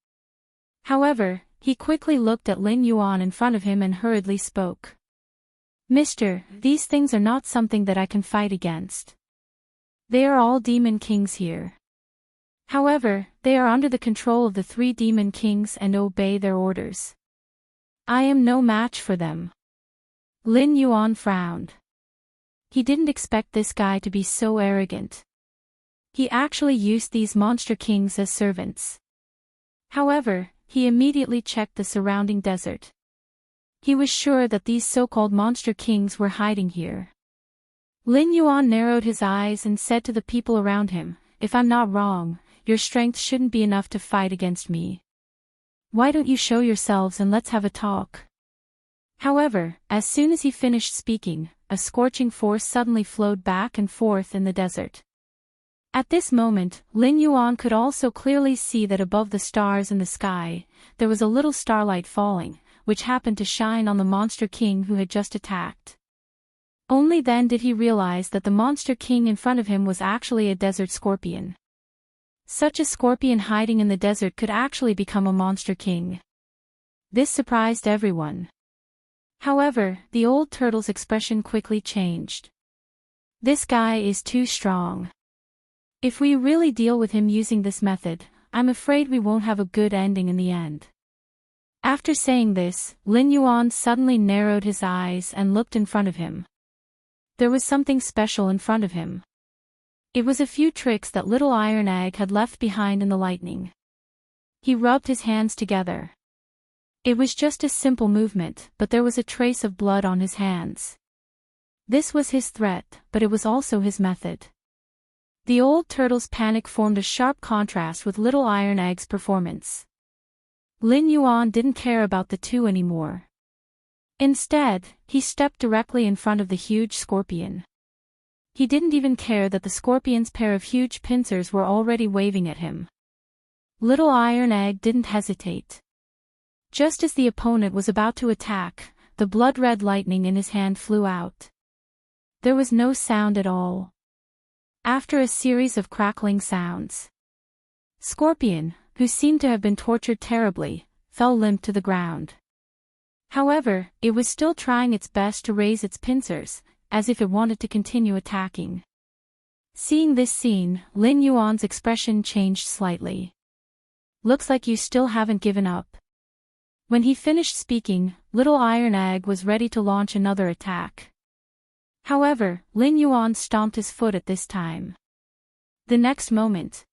However, he quickly looked at Lin Yuan in front of him and hurriedly spoke. Mister, these things are not something that I can fight against. They are all demon kings here. However, they are under the control of the 3 demon kings and obey their orders. I am no match for them. Lin Yuan frowned. He didn't expect this guy to be so arrogant. He actually used these monster kings as servants. However, he immediately checked the surrounding desert. He was sure that these so-called monster kings were hiding here. Lin Yuan narrowed his eyes and said to the people around him, if I'm not wrong, your strength shouldn't be enough to fight against me. Why don't you show yourselves and let's have a talk? However, as soon as he finished speaking, a scorching force suddenly flowed back and forth in the desert. At this moment, Lin Yuan could also clearly see that above the stars in the sky, there was a little starlight falling, which happened to shine on the monster king who had just attacked. Only then did he realize that the monster king in front of him was actually a desert scorpion. Such a scorpion hiding in the desert could actually become a monster king. This surprised everyone. However, the old turtle's expression quickly changed. This guy is too strong. If we really deal with him using this method, I'm afraid we won't have a good ending in the end. After saying this, Lin Yuan suddenly narrowed his eyes and looked in front of him. There was something special in front of him. It was a few tricks that Little Iron Egg had left behind in the lightning. He rubbed his hands together. It was just a simple movement, but there was a trace of blood on his hands. This was his threat, but it was also his method. The old turtle's panic formed a sharp contrast with Little Iron Egg's performance. Lin Yuan didn't care about the two anymore. Instead, he stepped directly in front of the huge scorpion. He didn't even care that the scorpion's pair of huge pincers were already waving at him. Little Iron Egg didn't hesitate. Just as the opponent was about to attack, the blood-red lightning in his hand flew out. There was no sound at all. After a series of crackling sounds, Scorpion, who seemed to have been tortured terribly, fell limp to the ground. However, it was still trying its best to raise its pincers, as if it wanted to continue attacking. Seeing this scene, Lin Yuan's expression changed slightly. Looks like you still haven't given up. When he finished speaking, Little Iron Egg was ready to launch another attack. However, Lin Yuan stomped his foot at this time. The next moment,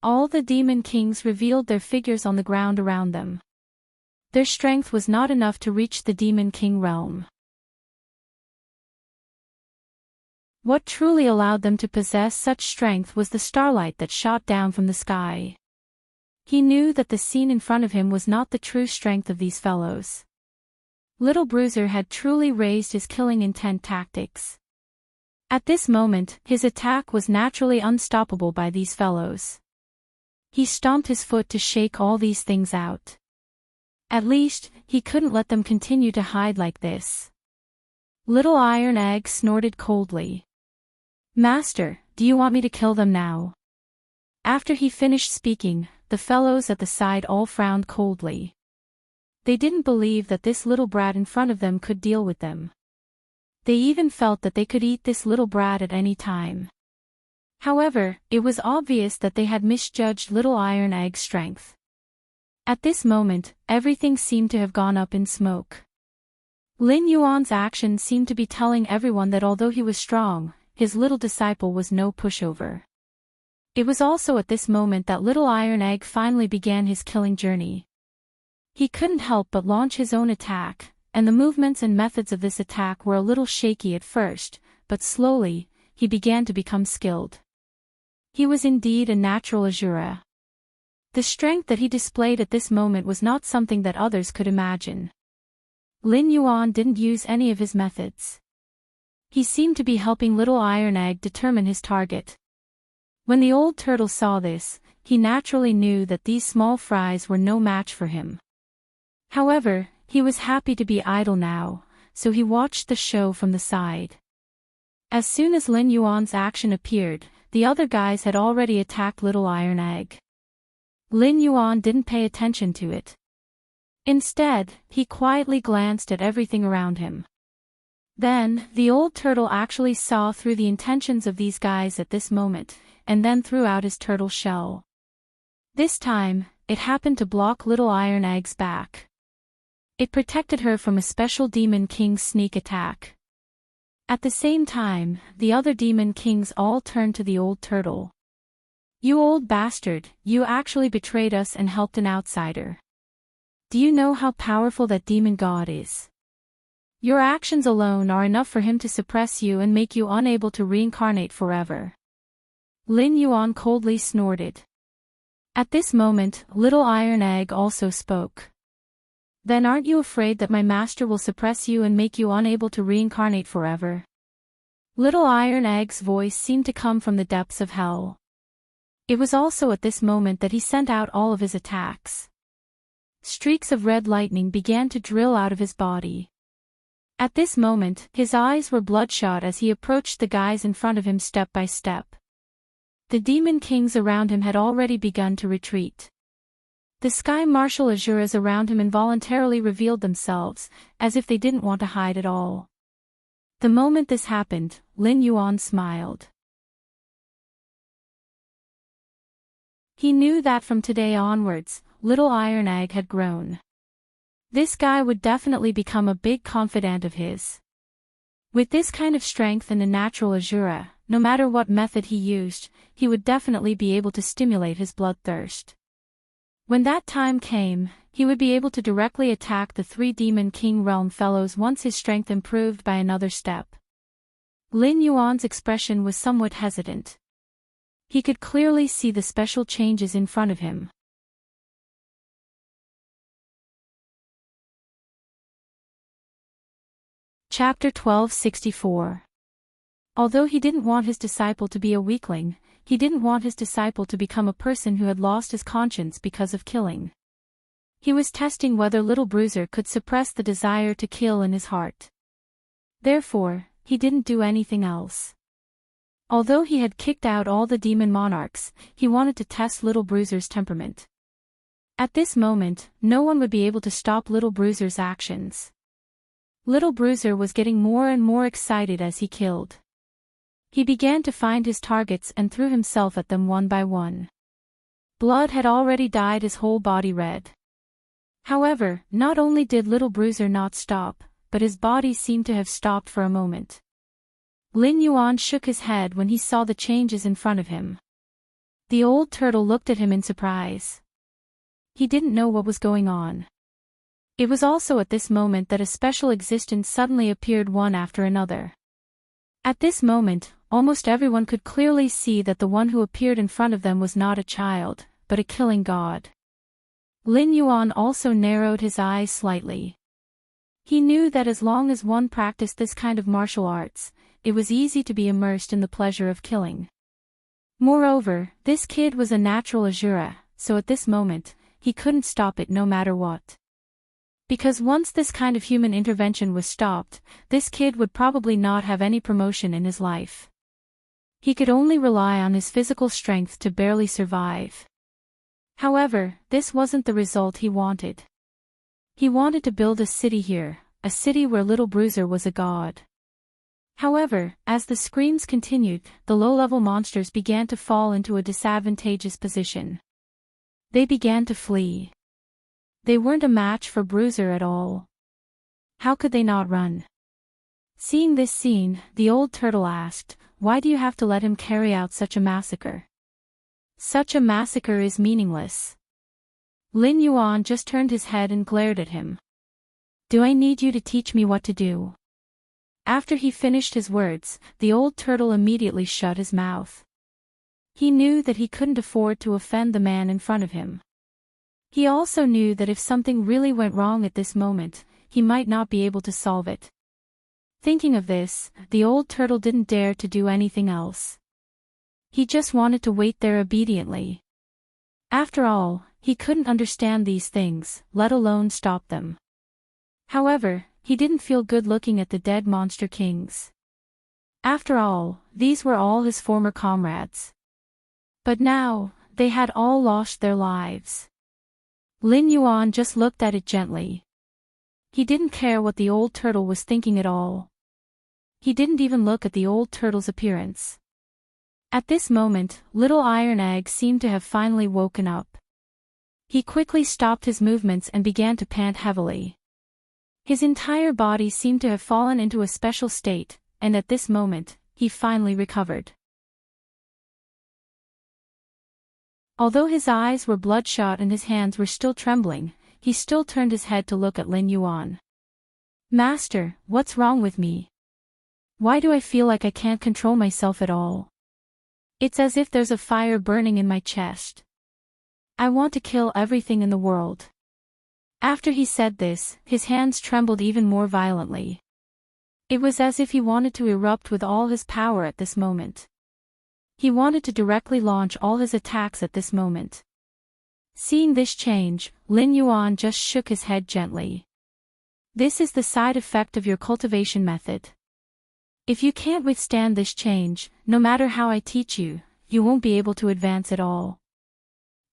all the demon kings revealed their figures on the ground around them. Their strength was not enough to reach the demon king realm. What truly allowed them to possess such strength was the starlight that shot down from the sky. He knew that the scene in front of him was not the true strength of these fellows. Little Bruiser had truly raised his killing intent tactics. At this moment, his attack was naturally unstoppable by these fellows. He stomped his foot to shake all these things out. At least, he couldn't let them continue to hide like this. Little Iron Egg snorted coldly. Master, do you want me to kill them now? After he finished speaking, the fellows at the side all frowned coldly. They didn't believe that this little brat in front of them could deal with them. They even felt that they could eat this little brat at any time. However, it was obvious that they had misjudged Little Iron Egg's strength. At this moment, everything seemed to have gone up in smoke. Lin Yuan's action seemed to be telling everyone that although he was strong, his little disciple was no pushover. It was also at this moment that Little Iron Egg finally began his killing journey. He couldn't help but launch his own attack, and the movements and methods of this attack were a little shaky at first, but slowly, he began to become skilled. He was indeed a natural Azura. The strength that he displayed at this moment was not something that others could imagine. Lin Yuan didn't use any of his methods. He seemed to be helping Little Iron Egg determine his target. When the old turtle saw this, he naturally knew that these small fries were no match for him. However, he was happy to be idle now, so he watched the show from the side. As soon as Lin Yuan's action appeared, the other guys had already attacked Little Iron Egg. Lin Yuan didn't pay attention to it. Instead, he quietly glanced at everything around him. Then, the old turtle actually saw through the intentions of these guys at this moment, and then threw out his turtle shell. This time, it happened to block Little Iron Egg's back. It protected her from a special Demon King's sneak attack. At the same time, the other Demon Kings all turned to the old turtle. "You old bastard, you actually betrayed us and helped an outsider. Do you know how powerful that demon god is? Your actions alone are enough for him to suppress you and make you unable to reincarnate forever." Lin Yuan coldly snorted. At this moment, Little Iron Egg also spoke. "Then aren't you afraid that my master will suppress you and make you unable to reincarnate forever?" Little Iron Egg's voice seemed to come from the depths of hell. It was also at this moment that he sent out all of his attacks. Streaks of red lightning began to drill out of his body. At this moment, his eyes were bloodshot as he approached the guys in front of him step by step. The Demon Kings around him had already begun to retreat. The Sky Martial Azuras around him involuntarily revealed themselves, as if they didn't want to hide at all. The moment this happened, Lin Yuan smiled. He knew that from today onwards, Little Iron Egg had grown. This guy would definitely become a big confidant of his. With this kind of strength and a natural Azura, no matter what method he used, he would definitely be able to stimulate his bloodthirst. When that time came, he would be able to directly attack the 3 Demon King realm fellows once his strength improved by another step. Lin Yuan's expression was somewhat hesitant. He could clearly see the special changes in front of him. Chapter 1264. Although he didn't want his disciple to be a weakling, he didn't want his disciple to become a person who had lost his conscience because of killing. He was testing whether Little Bruiser could suppress the desire to kill in his heart. Therefore, he didn't do anything else. Although he had kicked out all the demon monarchs, he wanted to test Little Bruiser's temperament. At this moment, no one would be able to stop Little Bruiser's actions. Little Bruiser was getting more and more excited as he killed. He began to find his targets and threw himself at them one by one. Blood had already dyed his whole body red. However, not only did Little Bruiser not stop, but his body seemed to have stopped for a moment. Lin Yuan shook his head when he saw the changes in front of him. The old turtle looked at him in surprise. He didn't know what was going on. It was also at this moment that a special existence suddenly appeared one after another. At this moment, almost everyone could clearly see that the one who appeared in front of them was not a child, but a killing god. Lin Yuan also narrowed his eyes slightly. He knew that as long as one practiced this kind of martial arts, it was easy to be immersed in the pleasure of killing. Moreover, this kid was a natural Azura, so at this moment, he couldn't stop it no matter what. Because once this kind of human intervention was stopped, this kid would probably not have any promotion in his life. He could only rely on his physical strength to barely survive. However, this wasn't the result he wanted. He wanted to build a city here, a city where Little Bruiser was a god. However, as the screams continued, the low-level monsters began to fall into a disadvantageous position. They began to flee. They weren't a match for Bruiser at all. How could they not run? Seeing this scene, the old turtle asked, "Why do you have to let him carry out such a massacre? Such a massacre is meaningless." Lin Yuan just turned his head and glared at him. Do I need you to teach me what to do? After he finished his words, the old turtle immediately shut his mouth. He knew that he couldn't afford to offend the man in front of him. He also knew that if something really went wrong at this moment, he might not be able to solve it. Thinking of this, the old turtle didn't dare to do anything else. He just wanted to wait there obediently. After all, he couldn't understand these things, let alone stop them. However, he didn't feel good looking at the dead monster kings. After all, these were all his former comrades. But now, they had all lost their lives. Lin Yuan just looked at it gently. He didn't care what the old turtle was thinking at all. He didn't even look at the old turtle's appearance. At this moment, Little Iron Egg seemed to have finally woken up. He quickly stopped his movements and began to pant heavily. His entire body seemed to have fallen into a special state, and at this moment, he finally recovered. Although his eyes were bloodshot and his hands were still trembling, he still turned his head to look at Lin Yuan. Master, what's wrong with me? Why do I feel like I can't control myself at all? It's as if there's a fire burning in my chest. I want to kill everything in the world. After he said this, his hands trembled even more violently. It was as if he wanted to erupt with all his power at this moment. He wanted to directly launch all his attacks at this moment. Seeing this change, Lin Yuan just shook his head gently. This is the side effect of your cultivation method. If you can't withstand this change, no matter how I teach you, you won't be able to advance at all.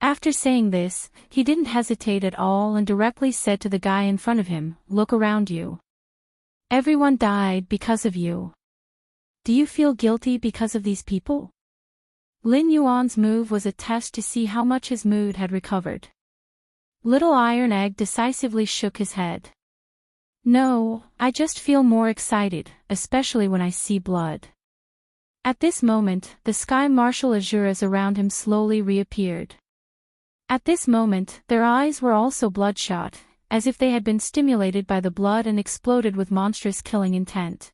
After saying this, he didn't hesitate at all and directly said to the guy in front of him, look around you. Everyone died because of you. Do you feel guilty because of these people? Lin Yuan's move was a test to see how much his mood had recovered. Little Iron Egg decisively shook his head. No, I just feel more excited, especially when I see blood. At this moment, the sky martial azuras around him slowly reappeared. At this moment, their eyes were also bloodshot, as if they had been stimulated by the blood and exploded with monstrous killing intent.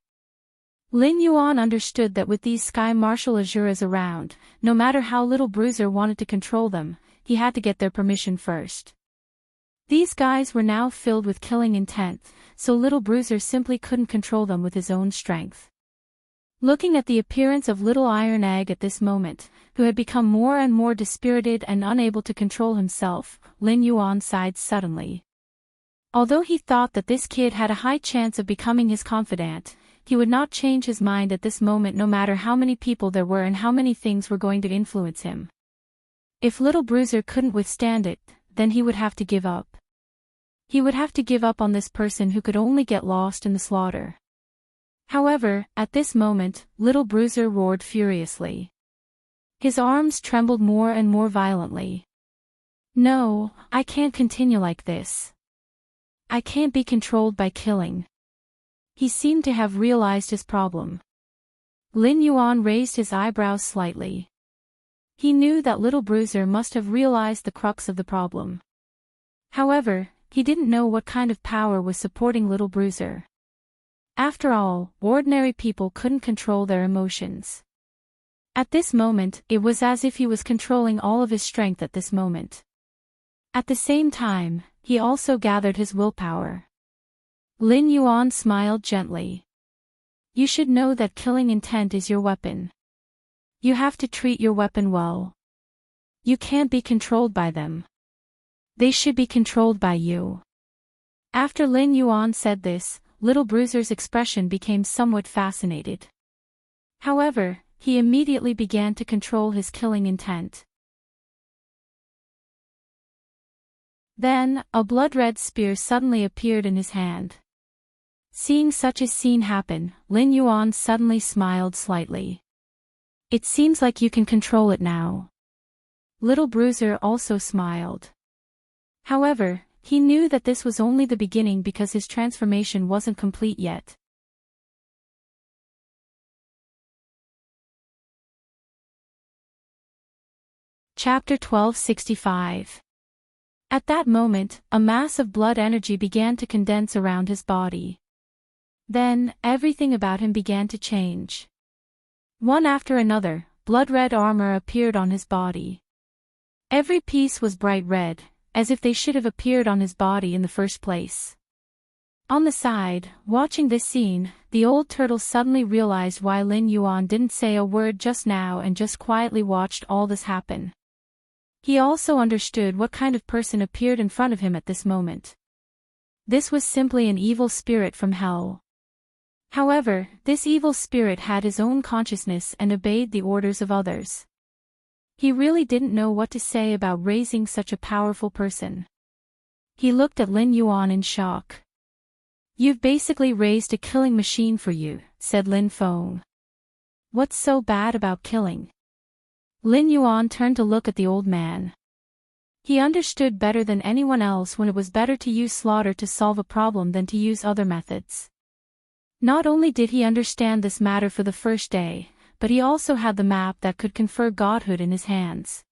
Lin Yuan understood that with these sky martial azuras around, no matter how Little Bruiser wanted to control them, he had to get their permission first. These guys were now filled with killing intent, so Little Bruiser simply couldn't control them with his own strength. Looking at the appearance of Little Iron Egg at this moment, who had become more and more dispirited and unable to control himself, Lin Yuan sighed suddenly. Although he thought that this kid had a high chance of becoming his confidant, he would not change his mind at this moment no matter how many people there were and how many things were going to influence him. If Little Bruiser couldn't withstand it, then he would have to give up. He would have to give up on this person who could only get lost in the slaughter. However, at this moment, Little Bruiser roared furiously. His arms trembled more and more violently. No, I can't continue like this. I can't be controlled by killing. He seemed to have realized his problem. Lin Yuan raised his eyebrows slightly. He knew that Little Bruiser must have realized the crux of the problem. However, he didn't know what kind of power was supporting Little Bruiser. After all, ordinary people couldn't control their emotions. At this moment, it was as if he was controlling all of his strength at this moment. At the same time, he also gathered his willpower. Lin Yuan smiled gently. You should know that killing intent is your weapon. You have to treat your weapon well. You can't be controlled by them. They should be controlled by you. After Lin Yuan said this, Little Bruiser's expression became somewhat fascinated. However, he immediately began to control his killing intent. Then, a blood-red spear suddenly appeared in his hand. Seeing such a scene happen, Lin Yuan suddenly smiled slightly. It seems like you can control it now. Little Bruiser also smiled. However, he knew that this was only the beginning because his transformation wasn't complete yet. Chapter 1265. At that moment, a mass of blood energy began to condense around his body. Then, everything about him began to change. One after another, blood-red armor appeared on his body. Every piece was bright red, as if they should have appeared on his body in the first place. On the side, watching this scene, the old turtle suddenly realized why Lin Yuan didn't say a word just now and just quietly watched all this happen. He also understood what kind of person appeared in front of him at this moment. This was simply an evil spirit from hell. However, this evil spirit had his own consciousness and obeyed the orders of others. He really didn't know what to say about raising such a powerful person. He looked at Lin Yuan in shock. "You've basically raised a killing machine for you," said Lin Feng. "What's so bad about killing?" Lin Yuan turned to look at the old man. He understood better than anyone else when it was better to use slaughter to solve a problem than to use other methods. Not only did he understand this matter for the first day, but he also had the map that could confer godhood in his hands.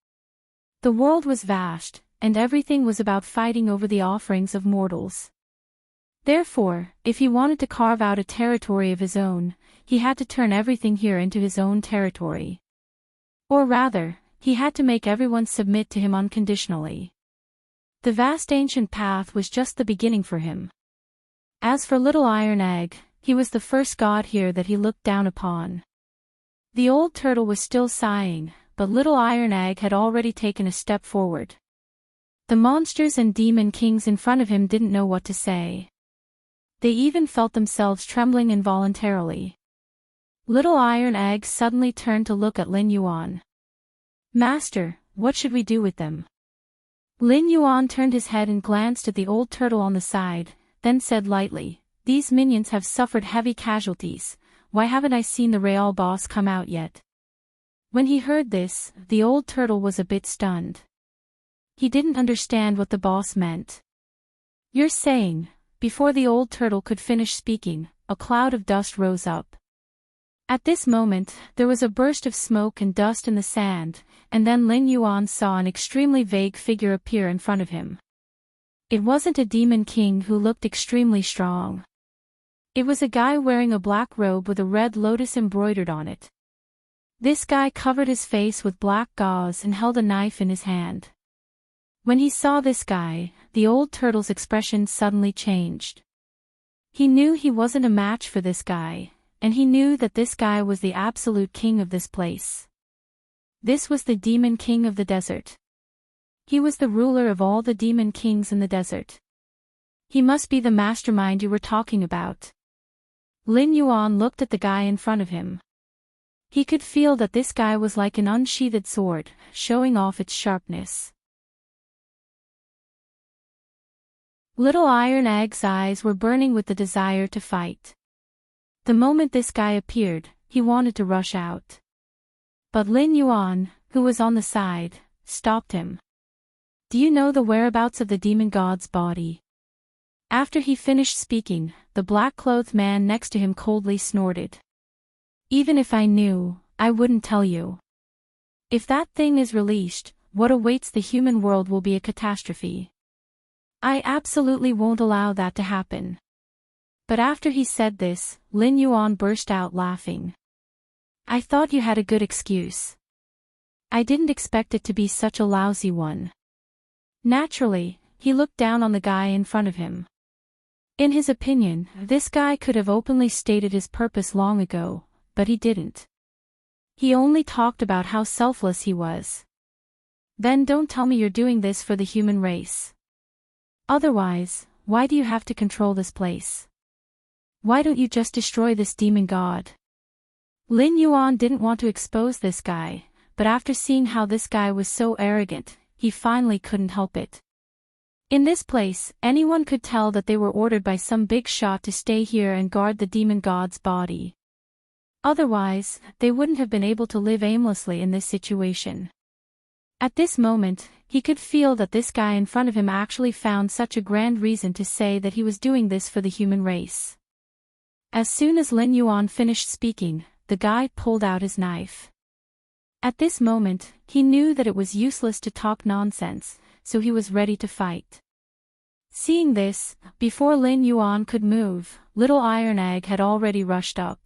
The world was vast, and everything was about fighting over the offerings of mortals. Therefore, if he wanted to carve out a territory of his own, he had to turn everything here into his own territory. Or rather, he had to make everyone submit to him unconditionally. The vast ancient path was just the beginning for him. As for Little Iron Egg, he was the first god here that he looked down upon. The old turtle was still sighing, but Little Iron Egg had already taken a step forward. The monsters and demon kings in front of him didn't know what to say. They even felt themselves trembling involuntarily. Little Iron Egg suddenly turned to look at Lin Yuan. "Master, what should we do with them?" Lin Yuan turned his head and glanced at the old turtle on the side, then said lightly, "These minions have suffered heavy casualties. Why haven't I seen the real boss come out yet?" When he heard this, the old turtle was a bit stunned. He didn't understand what the boss meant. "You're saying..." Before the old turtle could finish speaking, a cloud of dust rose up. At this moment, there was a burst of smoke and dust in the sand, and then Lin Yuan saw an extremely vague figure appear in front of him. It wasn't a demon king who looked extremely strong. It was a guy wearing a black robe with a red lotus embroidered on it. This guy covered his face with black gauze and held a knife in his hand. When he saw this guy, the old turtle's expression suddenly changed. He knew he wasn't a match for this guy, and he knew that this guy was the absolute king of this place. This was the demon king of the desert. He was the ruler of all the demon kings in the desert. He must be the mastermind you were talking about. Lin Yuan looked at the guy in front of him. He could feel that this guy was like an unsheathed sword, showing off its sharpness. Little Iron Egg's eyes were burning with the desire to fight. The moment this guy appeared, he wanted to rush out. But Lin Yuan, who was on the side, stopped him. "Do you know the whereabouts of the demon god's body?" After he finished speaking, the black-clothed man next to him coldly snorted. "Even if I knew, I wouldn't tell you. If that thing is released, what awaits the human world will be a catastrophe. I absolutely won't allow that to happen." But after he said this, Lin Yuan burst out laughing. "I thought you had a good excuse. I didn't expect it to be such a lousy one." Naturally, he looked down on the guy in front of him. In his opinion, this guy could have openly stated his purpose long ago, but he didn't. He only talked about how selfless he was. "Then don't tell me you're doing this for the human race. Otherwise, why do you have to control this place? Why don't you just destroy this demon god?" Lin Yuan didn't want to expose this guy, but after seeing how this guy was so arrogant, he finally couldn't help it. In this place, anyone could tell that they were ordered by some big shot to stay here and guard the demon god's body. Otherwise, they wouldn't have been able to live aimlessly in this situation. At this moment, he could feel that this guy in front of him actually found such a grand reason to say that he was doing this for the human race. As soon as Lin Yuan finished speaking, the guy pulled out his knife. At this moment, he knew that it was useless to talk nonsense, so he was ready to fight. Seeing this, before Lin Yuan could move, Little Iron Egg had already rushed up.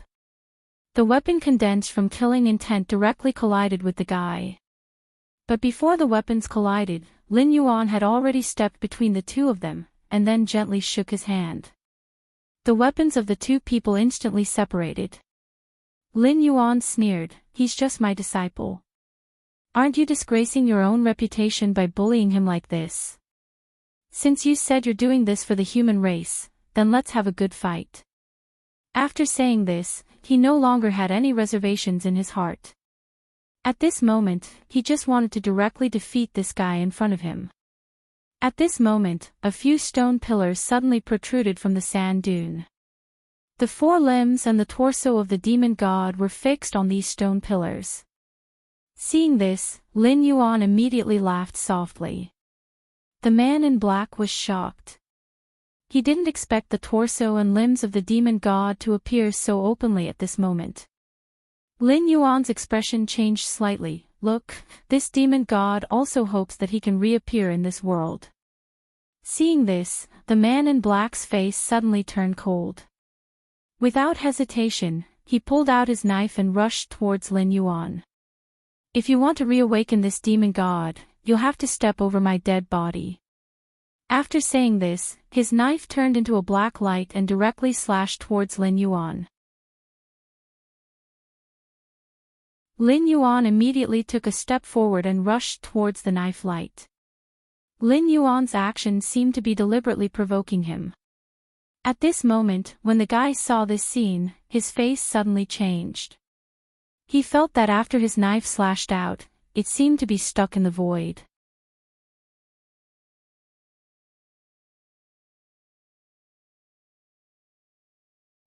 The weapon condensed from killing intent directly collided with the guy. But before the weapons collided, Lin Yuan had already stepped between the two of them, and then gently shook his hand. The weapons of the two people instantly separated. Lin Yuan sneered, "He's just my disciple. Aren't you disgracing your own reputation by bullying him like this? Since you said you're doing this for the human race, then let's have a good fight." After saying this, he no longer had any reservations in his heart. At this moment, he just wanted to directly defeat this guy in front of him. At this moment, a few stone pillars suddenly protruded from the sand dune. The four limbs and the torso of the demon god were fixed on these stone pillars. Seeing this, Lin Yuan immediately laughed softly. The man in black was shocked. He didn't expect the torso and limbs of the demon god to appear so openly at this moment. Lin Yuan's expression changed slightly. "Look, this demon god also hopes that he can reappear in this world." Seeing this, the man in black's face suddenly turned cold. Without hesitation, he pulled out his knife and rushed towards Lin Yuan. "If you want to reawaken this demon god, you'll have to step over my dead body." After saying this, his knife turned into a black light and directly slashed towards Lin Yuan. Lin Yuan immediately took a step forward and rushed towards the knife light. Lin Yuan's action seemed to be deliberately provoking him. At this moment, when the guy saw this scene, his face suddenly changed. He felt that after his knife slashed out, it seemed to be stuck in the void.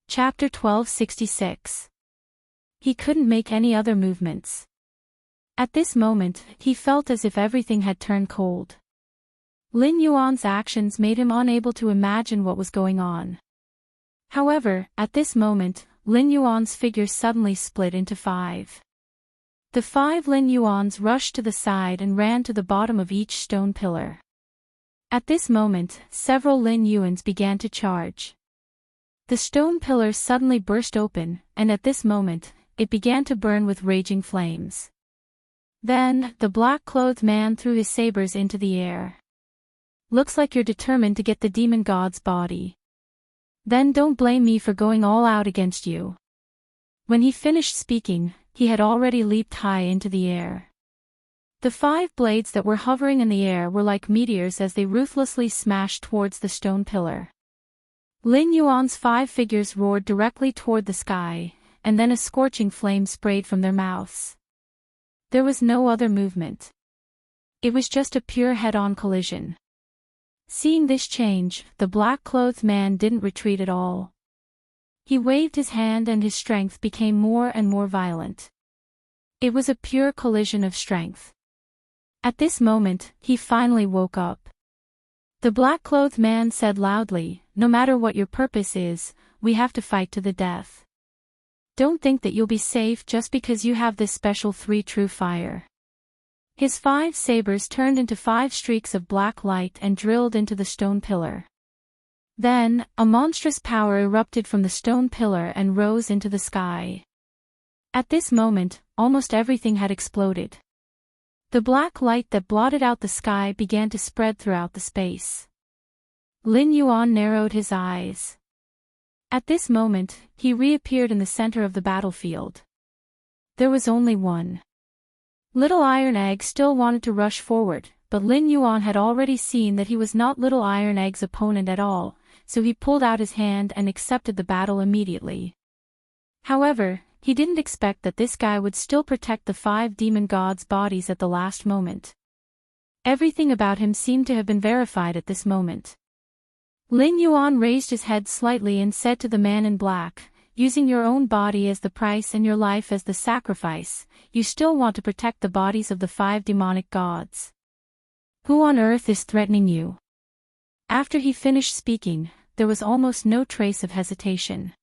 Chapter 1266. He couldn't make any other movements. At this moment, he felt as if everything had turned cold. Lin Yuan's actions made him unable to imagine what was going on. However, at this moment, Lin Yuan's figure suddenly split into 5. The 5 Lin Yuans rushed to the side and ran to the bottom of each stone pillar. At this moment, several Lin Yuans began to charge. The stone pillars suddenly burst open, and at this moment, it began to burn with raging flames. Then, the black-clothed man threw his sabers into the air. "Looks like you're determined to get the demon god's body. Then don't blame me for going all out against you." When he finished speaking, he had already leaped high into the air. The 5 blades that were hovering in the air were like meteors as they ruthlessly smashed towards the stone pillar. Lin Yuan's 5 figures roared directly toward the sky, and then a scorching flame sprayed from their mouths. There was no other movement. It was just a pure head-on collision. Seeing this change, the black-clothed man didn't retreat at all. He waved his hand and his strength became more and more violent. It was a pure collision of strength. At this moment, he finally woke up. The black-clothed man said loudly, "No matter what your purpose is, we have to fight to the death. Don't think that you'll be safe just because you have this special 3 true fire." His 5 sabers turned into 5 streaks of black light and drilled into the stone pillar. Then, a monstrous power erupted from the stone pillar and rose into the sky. At this moment, almost everything had exploded. The black light that blotted out the sky began to spread throughout the space. Lin Yuan narrowed his eyes. At this moment, he reappeared in the center of the battlefield. There was only one. Little Iron Egg still wanted to rush forward, but Lin Yuan had already seen that he was not Little Iron Egg's opponent at all, so he pulled out his hand and accepted the battle immediately. However, he didn't expect that this guy would still protect the 5 demon gods' bodies at the last moment. Everything about him seemed to have been verified at this moment. Lin Yuan raised his head slightly and said to the man in black, "Using your own body as the price and your life as the sacrifice, you still want to protect the bodies of the 5 demonic gods. Who on earth is threatening you?" After he finished speaking, there was almost no trace of hesitation.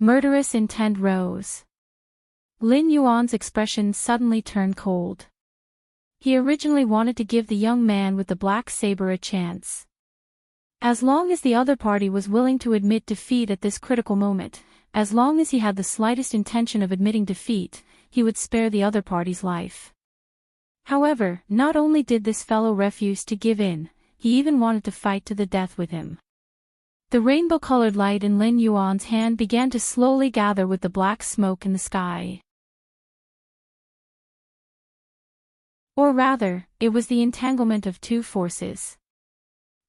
Murderous intent rose. Lin Yuan's expression suddenly turned cold. He originally wanted to give the young man with the black saber a chance. As long as the other party was willing to admit defeat at this critical moment, as long as he had the slightest intention of admitting defeat, he would spare the other party's life. However, not only did this fellow refuse to give in, he even wanted to fight to the death with him. The rainbow-colored light in Lin Yuan's hand began to slowly gather with the black smoke in the sky. Or rather, it was the entanglement of two forces.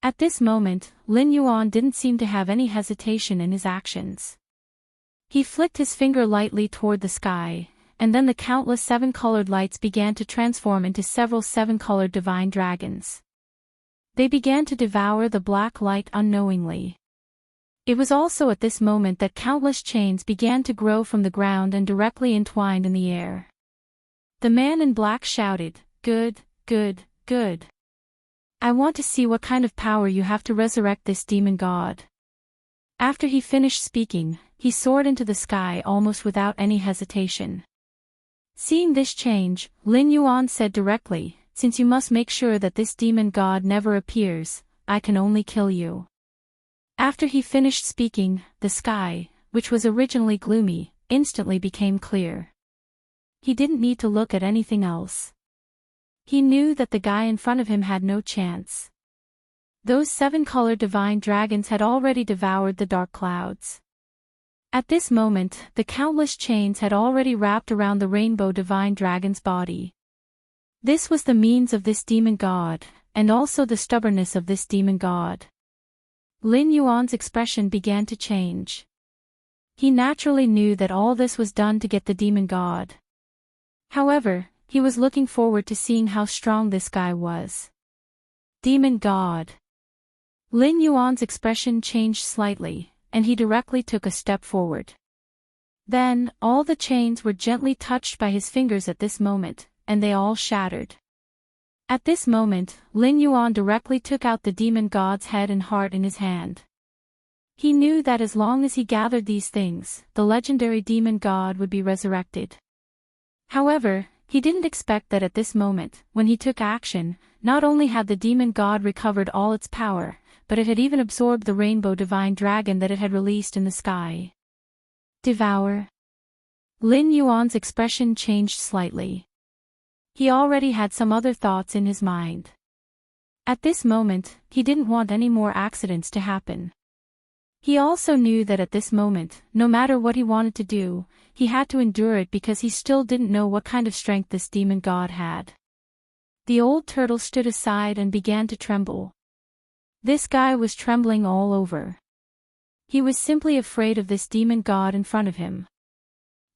At this moment, Lin Yuan didn't seem to have any hesitation in his actions. He flicked his finger lightly toward the sky, and then the countless seven-colored lights began to transform into several seven-colored divine dragons. They began to devour the black light unknowingly. It was also at this moment that countless chains began to grow from the ground and directly entwined in the air. The man in black shouted, "Good, good, good. I want to see what kind of power you have to resurrect this demon god." After he finished speaking, he soared into the sky almost without any hesitation. Seeing this change, Lin Yuan said directly, "Since you must make sure that this demon god never appears, I can only kill you." After he finished speaking, the sky, which was originally gloomy, instantly became clear. He didn't need to look at anything else. He knew that the guy in front of him had no chance. Those seven-colored divine dragons had already devoured the dark clouds. At this moment, the countless chains had already wrapped around the rainbow divine dragon's body. This was the means of this demon god, and also the stubbornness of this demon god. Lin Yuan's expression began to change. He naturally knew that all this was done to get the demon god. However, he was looking forward to seeing how strong this guy was. Demon god. Lin Yuan's expression changed slightly, and he directly took a step forward. Then, all the chains were gently touched by his fingers at this moment, and they all shattered. At this moment, Lin Yuan directly took out the demon god's head and heart in his hand. He knew that as long as he gathered these things, the legendary demon god would be resurrected. However, he didn't expect that at this moment, when he took action, not only had the demon god recovered all its power, but it had even absorbed the rainbow divine dragon that it had released in the sky. Devour. Lin Yuan's expression changed slightly. He already had some other thoughts in his mind. At this moment, he didn't want any more accidents to happen. He also knew that at this moment, no matter what he wanted to do, he had to endure it because he still didn't know what kind of strength this demon god had. The old turtle stood aside and began to tremble. This guy was trembling all over. He was simply afraid of this demon god in front of him.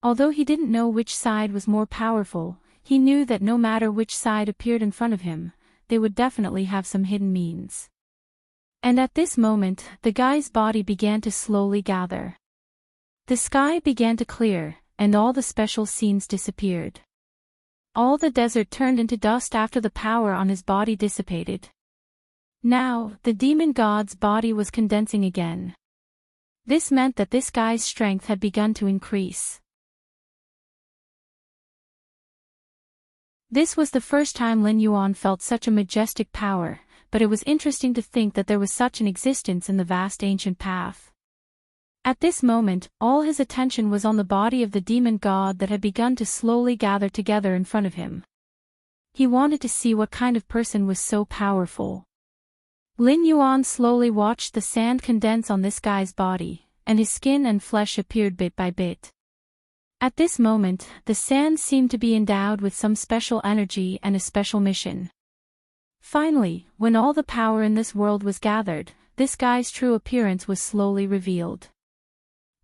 Although he didn't know which side was more powerful, he knew that no matter which side appeared in front of him, they would definitely have some hidden means. And at this moment, the guy's body began to slowly gather. The sky began to clear, and all the special scenes disappeared. All the desert turned into dust after the power on his body dissipated. Now, the demon god's body was condensing again. This meant that this guy's strength had begun to increase. This was the first time Lin Yuan felt such a majestic power, but it was interesting to think that there was such an existence in the vast ancient path. At this moment, all his attention was on the body of the demon god that had begun to slowly gather together in front of him. He wanted to see what kind of person was so powerful. Lin Yuan slowly watched the sand condense on this guy's body, and his skin and flesh appeared bit by bit. At this moment, the sand seemed to be endowed with some special energy and a special mission. Finally, when all the power in this world was gathered, this guy's true appearance was slowly revealed.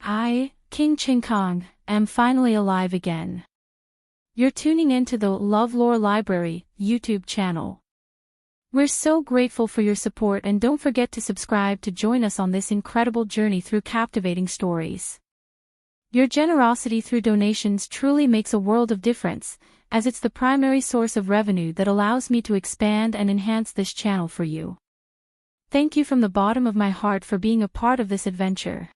I, King Qingkong, am finally alive again. You're tuning into the LoveLore Library YouTube channel. We're so grateful for your support, and don't forget to subscribe to join us on this incredible journey through captivating stories. Your generosity through donations truly makes a world of difference, as it's the primary source of revenue that allows me to expand and enhance this channel for you. Thank you from the bottom of my heart for being a part of this adventure.